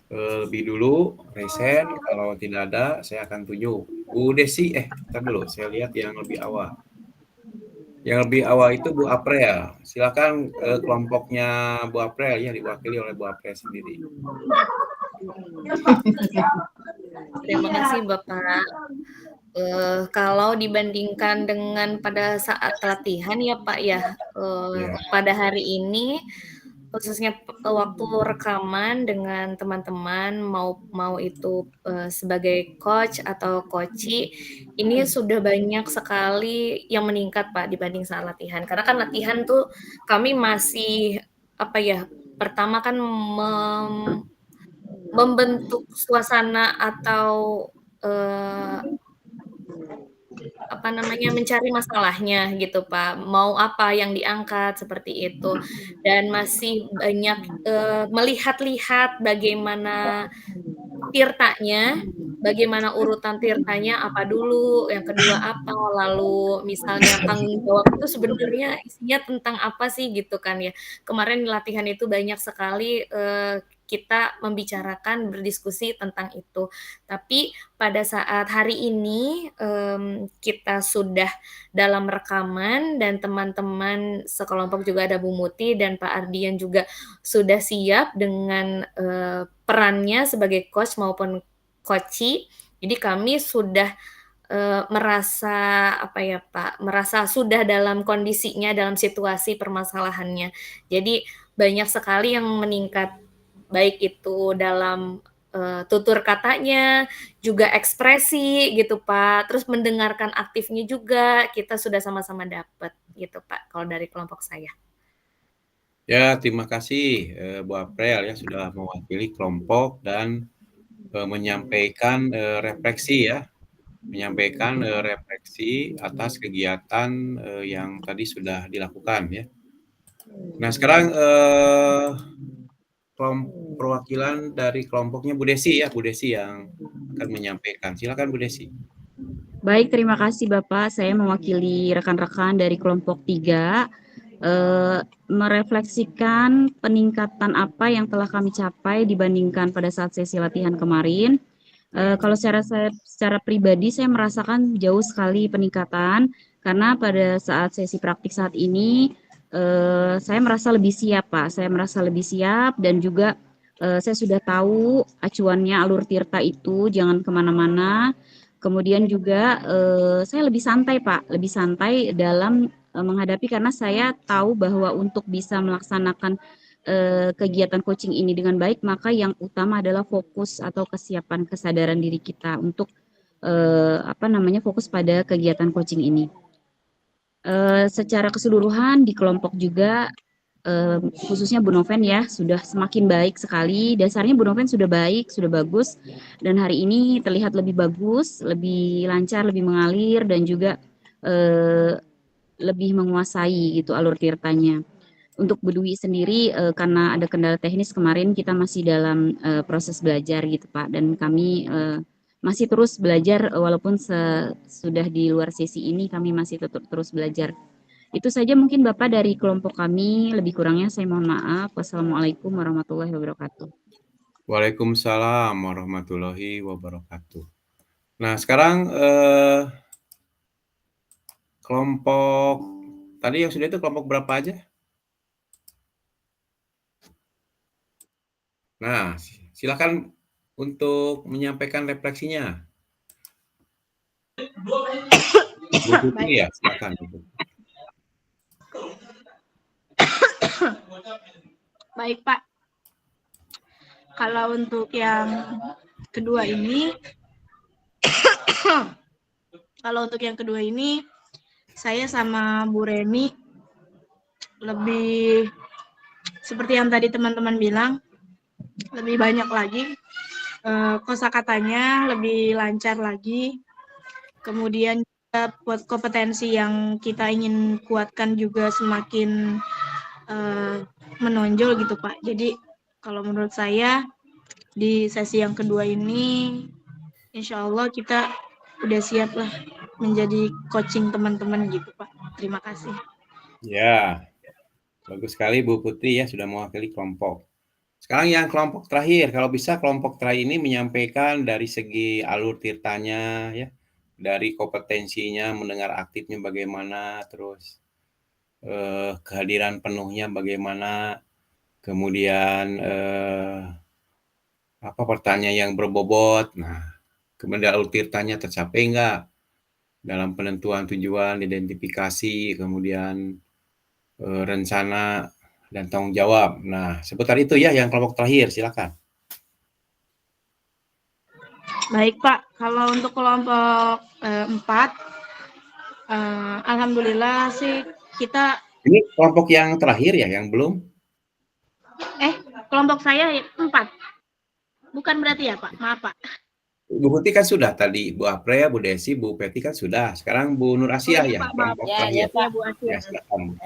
lebih dulu, Resen. Kalau tidak ada, saya akan tunjuk. Bu Desi, ntar dulu, saya lihat yang lebih awal. Yang lebih awal itu Bu April. Silakan kelompoknya Bu April ya, diwakili oleh Bu April sendiri. Terima kasih Bapak. Kalau dibandingkan dengan pada saat latihan ya Pak ya, pada hari ini khususnya waktu rekaman dengan teman-teman mau itu sebagai coach atau coachee, ini sudah banyak sekali yang meningkat Pak dibanding saat latihan. Karena kan latihan tuh kami masih pertama kan membentuk suasana atau mencari masalahnya gitu Pak, mau apa yang diangkat seperti itu, dan masih banyak melihat-lihat bagaimana tirtanya bagaimana urutan tirtanya apa dulu, yang kedua apa, lalu misalnya tanggung jawab itu sebenarnya isinya tentang apa sih gitu kan ya. Kemarin latihan itu banyak sekali kita membicarakan, berdiskusi tentang itu. Tapi pada saat hari ini kita sudah dalam rekaman dan teman-teman sekelompok juga ada Bu Muti dan Pak Ardian juga sudah siap dengan perannya sebagai coach maupun coachee. Jadi kami sudah merasa apa ya Pak, merasa sudah dalam kondisinya, dalam situasi permasalahannya. Jadi banyak sekali yang meningkat, baik itu dalam tutur katanya, juga ekspresi gitu Pak, terus mendengarkan aktifnya juga kita sudah sama-sama dapat gitu Pak, kalau dari kelompok saya. Ya, terima kasih Bu April ya sudah mewakili kelompok dan menyampaikan refleksi ya, menyampaikan refleksi atas kegiatan yang tadi sudah dilakukan ya. Nah, sekarang perwakilan dari kelompoknya Bu Desi ya, Bu Desi yang akan menyampaikan. Silakan Bu Desi. Baik, terima kasih Bapak. Saya mewakili rekan-rekan dari kelompok 3 merefleksikan peningkatan apa yang telah kami capai dibandingkan pada saat sesi latihan kemarin. Kalau secara pribadi saya merasakan jauh sekali peningkatan karena pada saat sesi praktik saat ini saya merasa lebih siap Pak. Saya merasa lebih siap dan juga saya sudah tahu acuannya alur tirta itu jangan kemana-mana. Kemudian juga saya lebih santai Pak, lebih santai dalam menghadapi karena saya tahu bahwa untuk bisa melaksanakan kegiatan coaching ini dengan baik, maka yang utama adalah fokus atau kesiapan kesadaran diri kita untuk fokus pada kegiatan coaching ini. Secara keseluruhan di kelompok juga khususnya Bu Noven ya sudah semakin baik sekali. Dasarnya Bu Noven sudah baik, sudah bagus dan hari ini terlihat lebih bagus, lebih lancar, lebih mengalir dan juga lebih menguasai gitu alur tirtanya. Untuk Bu Dwi sendiri karena ada kendala teknis kemarin kita masih dalam proses belajar gitu Pak dan kami masih terus belajar walaupun sudah di luar sesi ini kami masih tetap terus belajar. Itu saja mungkin Bapak dari kelompok kami, lebih kurangnya saya mohon maaf. Wassalamualaikum warahmatullahi wabarakatuh. Waalaikumsalam warahmatullahi wabarakatuh. Nah, sekarang kelompok tadi yang sudah itu kelompok berapa aja? Nah, silakan untuk menyampaikan refleksinya. Bu Putri ya, silakan. Baik Pak. Kalau untuk yang kedua ini, saya sama Bu Reni lebih seperti yang tadi teman-teman bilang, lebih banyak lagi kosakatanya, lebih lancar lagi. Kemudian kompetensi yang kita ingin kuatkan juga semakin menonjol gitu Pak. Jadi kalau menurut saya di sesi yang kedua ini insya Allah kita udah siap lah menjadi coaching teman-teman gitu Pak. Terima kasih. Ya, bagus sekali Bu Putri ya sudah mewakili kelompok. Sekarang yang kelompok terakhir, kalau bisa kelompok terakhir ini menyampaikan dari segi alur tirtanya ya, dari kompetensinya, mendengar aktifnya bagaimana, terus kehadiran penuhnya bagaimana, kemudian pertanyaan yang berbobot. Nah, kemudian alur tirtanya tercapai enggak dalam penentuan tujuan, identifikasi, kemudian rencana dan tanggung jawab. Nah, seputar itu ya yang kelompok terakhir, silakan. Baik Pak, kalau untuk kelompok 4, alhamdulillah sih kita. Ini kelompok yang terakhir ya, yang belum? Kelompok saya 4. Bukan berarti ya Pak, maaf Pak. Bu Putri kan sudah tadi, Bu April, Bu Desi, Bu Peti kan sudah. Sekarang Bu Nur Asia ya, kelompok terakhir. Ya, Bu Asia. Ya, silakan.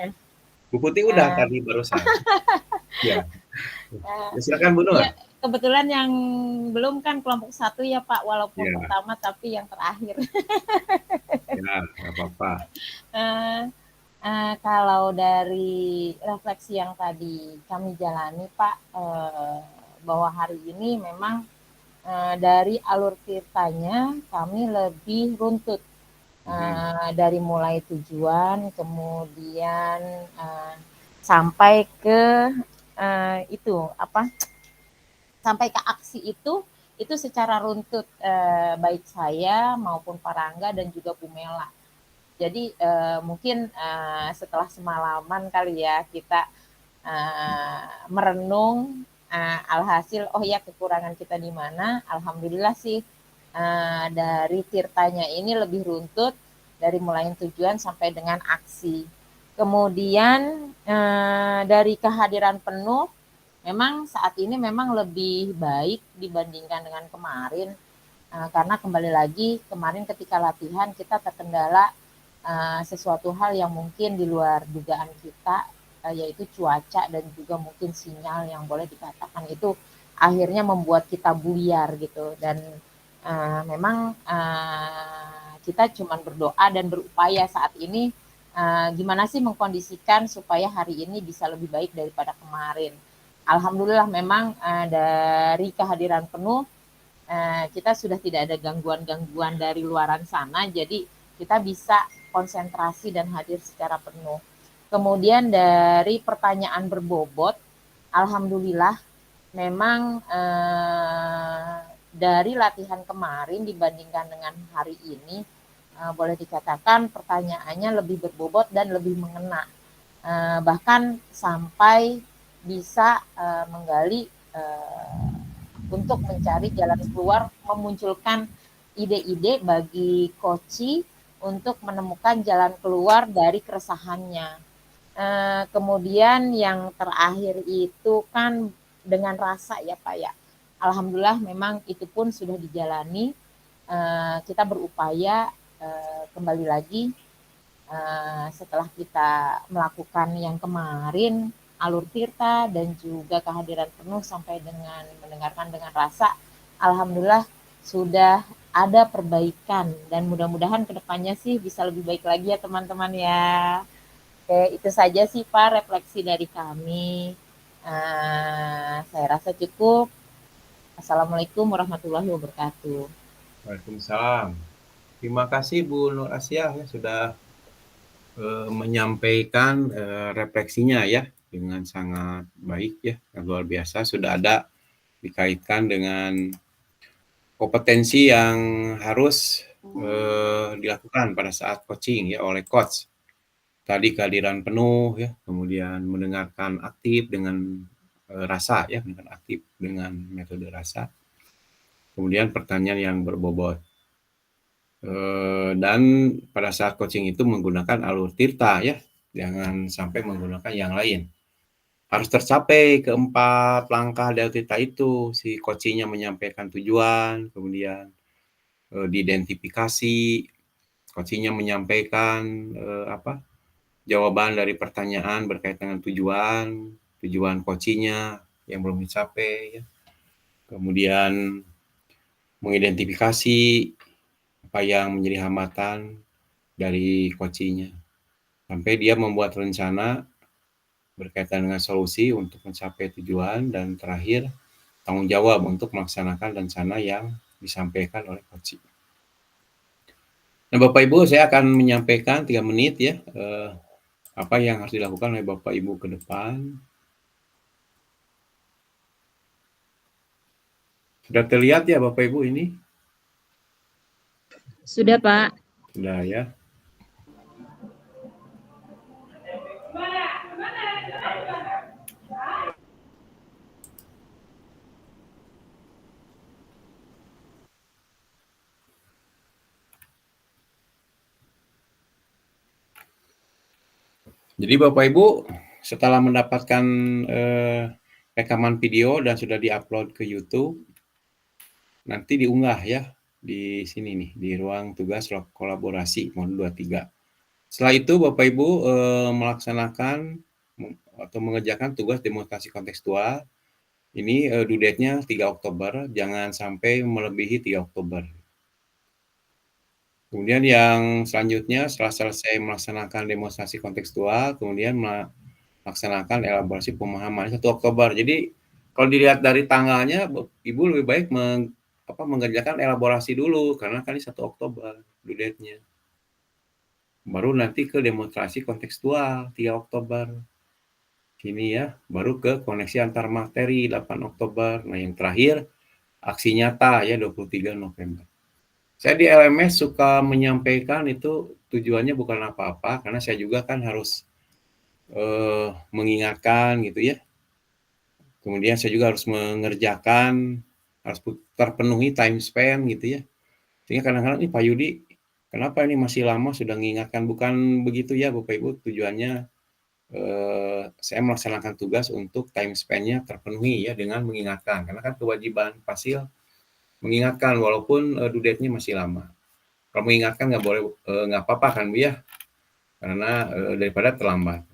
Bu Putri udah tadi barusan. Ya. Silakan Bu Nur. kebetulan yang belum kan kelompok 1 ya Pak, walaupun Ya, pertama tapi yang terakhir. ya, nggak apa-apa. Eh, kalau dari refleksi yang tadi kami jalani Pak, bahwa hari ini memang dari alur tirtanya kami lebih runtut. Dari mulai tujuan, kemudian sampai ke itu apa? Sampai ke aksi itu secara runtut, baik saya maupun Pak Rangga dan juga Bu Mela. Jadi mungkin setelah semalaman kali ya kita merenung, alhasil oh ya kekurangan kita di mana. Alhamdulillah sih dari tirtanya ini lebih runtut dari mulai tujuan sampai dengan aksi. Kemudian dari kehadiran penuh memang saat ini memang lebih baik dibandingkan dengan kemarin. Karena kembali lagi kemarin ketika latihan kita terkendala sesuatu hal yang mungkin di luar dugaan kita, yaitu cuaca dan juga mungkin sinyal yang boleh dikatakan itu akhirnya membuat kita buyar gitu. Dan memang kita cuma berdoa dan berupaya saat ini gimana sih mengkondisikan supaya hari ini bisa lebih baik daripada kemarin. Alhamdulillah memang dari kehadiran penuh kita sudah tidak ada gangguan-gangguan dari luaran sana, jadi kita bisa konsentrasi dan hadir secara penuh. Kemudian dari pertanyaan berbobot, alhamdulillah memang dari latihan kemarin dibandingkan dengan hari ini, boleh dikatakan pertanyaannya lebih berbobot dan lebih mengena. Bahkan sampai bisa menggali untuk mencari jalan keluar, memunculkan ide-ide bagi koci untuk menemukan jalan keluar dari keresahannya. Kemudian yang terakhir itu kan dengan rasa ya Pak ya. Alhamdulillah memang itu pun sudah dijalani. Kita berupaya kembali lagi setelah kita melakukan yang kemarin alur tirta dan juga kehadiran penuh sampai dengan mendengarkan dengan rasa, alhamdulillah sudah ada perbaikan dan mudah-mudahan kedepannya sih bisa lebih baik lagi ya teman-teman ya. Oke, itu saja sih Pak refleksi dari kami. Saya rasa cukup. Assalamualaikum warahmatullahi wabarakatuh. Waalaikumsalam. Terima kasih Bu Nur Asia ya sudah menyampaikan refleksinya ya dengan sangat baik ya, luar biasa. Sudah ada dikaitkan dengan kompetensi yang harus dilakukan pada saat coaching ya oleh coach. Tadi kehadiran penuh ya, kemudian mendengarkan aktif dengan rasa ya, dengan aktif dengan metode rasa. Kemudian pertanyaan yang berbobot. Dan pada saat coaching itu menggunakan alur tirta ya, jangan sampai menggunakan yang lain. Harus tercapai keempat langkah dari tirta itu, si coachingnya menyampaikan tujuan, kemudian diidentifikasi, coachingnya menyampaikan jawaban dari pertanyaan berkaitan dengan tujuan coachingnya yang belum dicapai, ya. Kemudian mengidentifikasi apa yang menjadi hambatan dari coachingnya, sampai dia membuat rencana berkaitan dengan solusi untuk mencapai tujuan, dan terakhir tanggung jawab untuk melaksanakan rencana yang disampaikan oleh coach. Nah, Bapak Ibu, saya akan menyampaikan 3 menit ya apa yang harus dilakukan oleh Bapak Ibu ke depan. Sudah terlihat ya Bapak Ibu ini? Sudah Pak. Sudah ya. Jadi Bapak Ibu setelah mendapatkan rekaman video dan sudah diupload ke YouTube, nanti diunggah ya di sini nih, di ruang tugas kolaborasi modul 23. Setelah itu Bapak Ibu melaksanakan atau mengerjakan tugas demonstrasi kontekstual Ini due date-nya 3 Oktober, jangan sampai melebihi 3 Oktober. Kemudian yang selanjutnya setelah selesai melaksanakan demonstrasi kontekstual, kemudian melaksanakan elaborasi pemahaman 1 Oktober. Jadi kalau dilihat dari tanggalnya, Ibu lebih baik mengerjakan elaborasi dulu karena kan ini 1 Oktober due date-nya. Baru nanti ke demonstrasi kontekstual 3 Oktober. Ini ya, baru ke koneksi antar materi 8 Oktober. Nah, yang terakhir aksi nyata ya 23 November. Saya di LMS suka menyampaikan itu tujuannya bukan apa-apa, karena saya juga kan harus mengingatkan gitu ya. Kemudian saya juga harus mengerjakan, harus terpenuhi time span gitu ya. Sehingga kadang-kadang Pak Yudi, kenapa ini masih lama sudah mengingatkan? Bukan begitu ya Bapak Ibu, tujuannya saya melaksanakan tugas untuk time span-nya terpenuhi ya dengan mengingatkan. Karena kan kewajiban Pasil mengingatkan walaupun due date-nya masih lama. Kalau mengingatkan nggak boleh, nggak apa-apa kan Bu ya, karena daripada terlambat.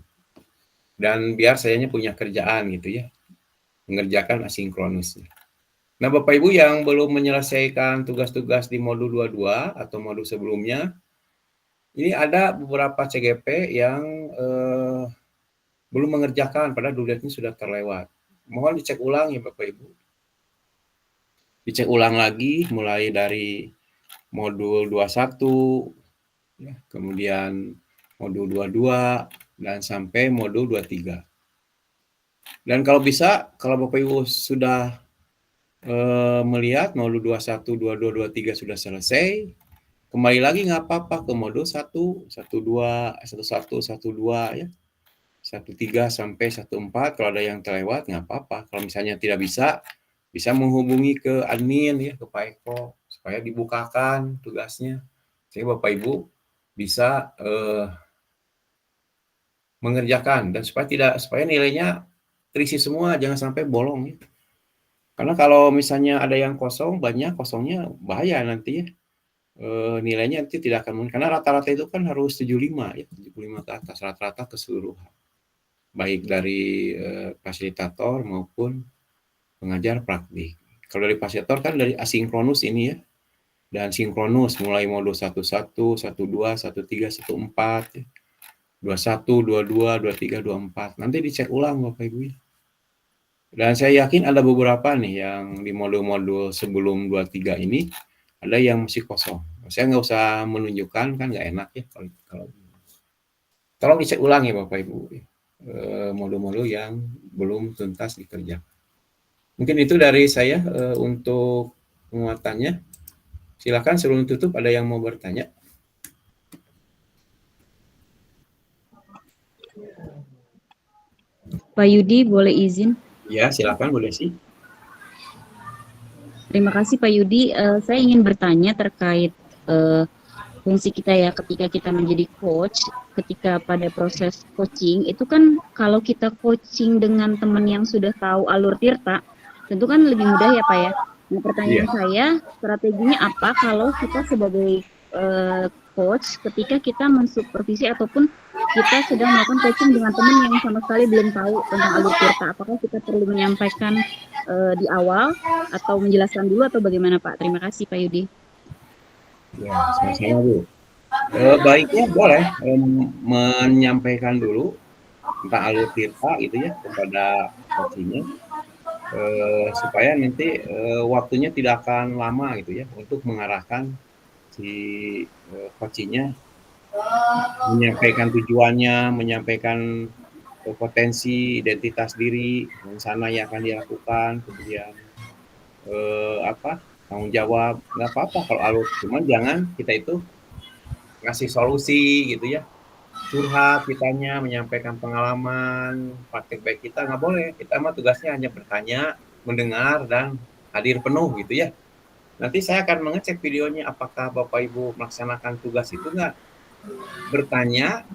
Dan biar sayanya punya kerjaan gitu ya, mengerjakan asinkronusnya. Nah Bapak Ibu yang belum menyelesaikan tugas-tugas di modul 22 atau modul sebelumnya, ini ada beberapa CGP yang belum mengerjakan padahal due date-nya sudah terlewat. Mohon dicek ulang ya Bapak Ibu. Dicek ulang lagi mulai dari modul 21, ya, kemudian modul 22, dan sampai modul 23. Dan kalau bisa, kalau Bapak Ibu sudah melihat modul 21, 22, 23 sudah selesai, kembali lagi nggak apa-apa ke modul 1, 12, 11, 12 ya. 13 sampai 14, kalau ada yang terlewat nggak apa-apa. Kalau misalnya tidak bisa menghubungi ke admin ya, ke Pak Eko, supaya dibukakan tugasnya. Sehingga Bapak Ibu bisa mengerjakan dan supaya nilainya terisi semua, jangan sampai bolong ya. Karena kalau misalnya ada yang kosong, banyak kosongnya bahaya nanti ya. Nilainya nanti tidak akan, karena rata-rata itu kan harus 75 ya, 75 ke atas rata-rata keseluruhan. Baik dari fasilitator maupun pengajar praktik. Kalau dari fasilitator kan dari asinkronus ini ya, dan sinkronus mulai modul 11, 12, 13, 14, 21, 22, 23, 24. Nanti dicek ulang Bapak Ibu ya. Dan saya yakin ada beberapa nih yang di modul-modul sebelum 23 ini ada yang masih kosong. Saya nggak usah menunjukkan, kan nggak enak ya kalau tolong dicek ulang ya Bapak Ibu. Modul-modul yang belum tuntas dikerjakan. Mungkin itu dari saya untuk penguatannya. Silakan sebelum tutup ada yang mau bertanya. Pak Yudi boleh izin? Ya, silakan boleh sih. Terima kasih Pak Yudi. Saya ingin bertanya terkait fungsi kita ya ketika kita menjadi coach, ketika pada proses coaching itu kan kalau kita coaching dengan teman yang sudah tahu alur tirta, tentu kan lebih mudah ya Pak ya. Nah, pertanyaan saya, strateginya apa kalau kita sebagai coach ketika kita mensupervisi ataupun kita sedang melakukan coaching dengan teman yang sama sekali belum tahu tentang alur tirta, apakah kita perlu menyampaikan di awal atau menjelaskan dulu atau bagaimana Pak? Terima kasih Pak Yudi. Ya, sama-sama Bu. Baiknya boleh menyampaikan dulu tentang alur tirta gitu ya kepada coachingnya, supaya nanti waktunya tidak akan lama gitu ya untuk mengarahkan si coachingnya menyampaikan tujuannya, menyampaikan potensi, identitas diri, rencana yang akan dilakukan, kemudian tanggung jawab. Nggak apa-apa kalau alur, cuman jangan kita itu ngasih solusi gitu ya, curhat kitanya, menyampaikan pengalaman, praktek baik kita, nggak boleh. Kita mah tugasnya hanya bertanya, mendengar, dan hadir penuh gitu ya. Nanti saya akan mengecek videonya apakah Bapak Ibu melaksanakan tugas itu nggak. Bertanya,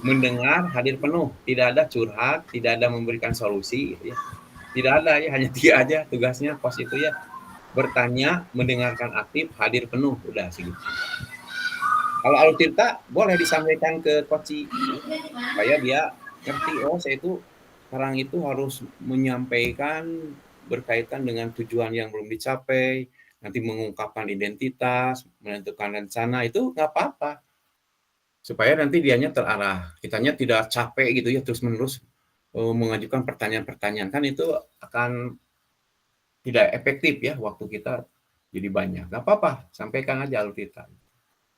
mendengar, hadir penuh. Tidak ada curhat, tidak ada memberikan solusi gitu ya. Tidak ada ya, hanya 3 aja tugasnya pos itu ya. Bertanya, mendengarkan aktif, hadir penuh, udah segitu. Kalau alur tirta boleh disampaikan ke coach supaya dia ngerti, oh saya itu sekarang itu harus menyampaikan berkaitan dengan tujuan yang belum dicapai, nanti mengungkapkan identitas, menentukan rencana, itu nggak apa-apa. Supaya nanti dianya terarah, kitanya tidak capek gitu ya terus-menerus mengajukan pertanyaan-pertanyaan, kan itu akan tidak efektif ya, waktu kita jadi banyak. Nggak apa-apa, sampaikan aja alur kita.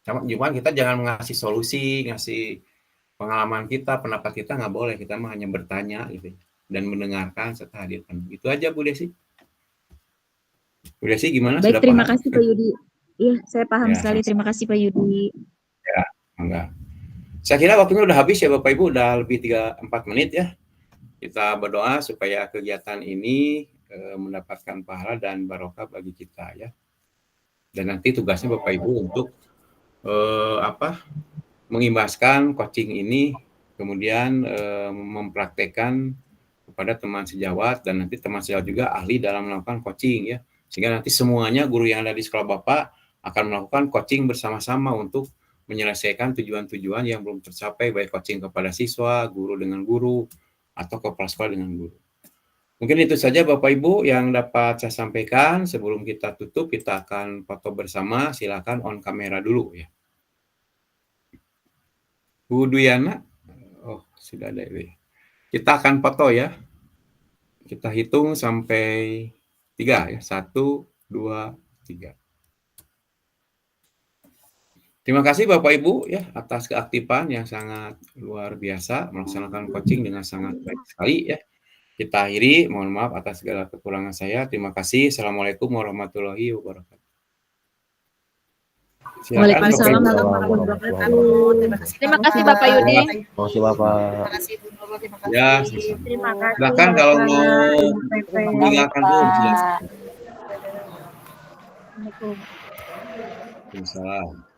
Cuma kita jangan ngasih solusi, ngasih pengalaman kita, pendapat kita, nggak boleh. Kita mah hanya bertanya gitu dan mendengarkan serta hadirkan. Itu aja Bu Desi. Bu Desi gimana? Baik, Sudah terima paham? kasih Pak Yudi. Iya, saya paham Ya, sekali. Terima kasih Pak Yudi. Ya, enggak. Saya kira waktunya udah habis ya Bapak Ibu, udah lebih 3-4 menit ya. Kita berdoa supaya kegiatan ini mendapatkan pahala dan barokah bagi kita ya. Dan nanti tugasnya Bapak Ibu untuk mengimbaskan coaching ini, kemudian mempraktekkan kepada teman sejawat, dan nanti teman sejawat juga ahli dalam melakukan coaching ya. Sehingga nanti semuanya guru yang ada di sekolah Bapak akan melakukan coaching bersama-sama untuk menyelesaikan tujuan-tujuan yang belum tercapai, baik coaching kepada siswa, guru dengan guru, atau kepala sekolah dengan guru. Mungkin itu saja Bapak Ibu yang dapat saya sampaikan. Sebelum kita tutup, kita akan foto bersama. Silakan on kamera dulu ya. Bu Duyana, oh sudah ada ini. Kita akan foto ya. Kita hitung sampai 3 ya. 1, 2, 3. Terima kasih Bapak Ibu ya atas keaktifan yang sangat luar biasa, melaksanakan coaching dengan sangat baik sekali ya. Kita akhiri, mohon maaf atas segala kekurangan saya. Terima kasih. Assalamualaikum warahmatullahi wabarakatuh. Waalaikumsalam warahmatullahi wabarakatuh. Terima kasih Bapak Yudi. Terima kasih Bapak. Terima kasih Bu Nurul, terima kasih. Ya, Terima kasih. silakan kalau Bapak. mau Pepe. mendengarkan dulu. Assalamualaikum. Waalaikumsalam.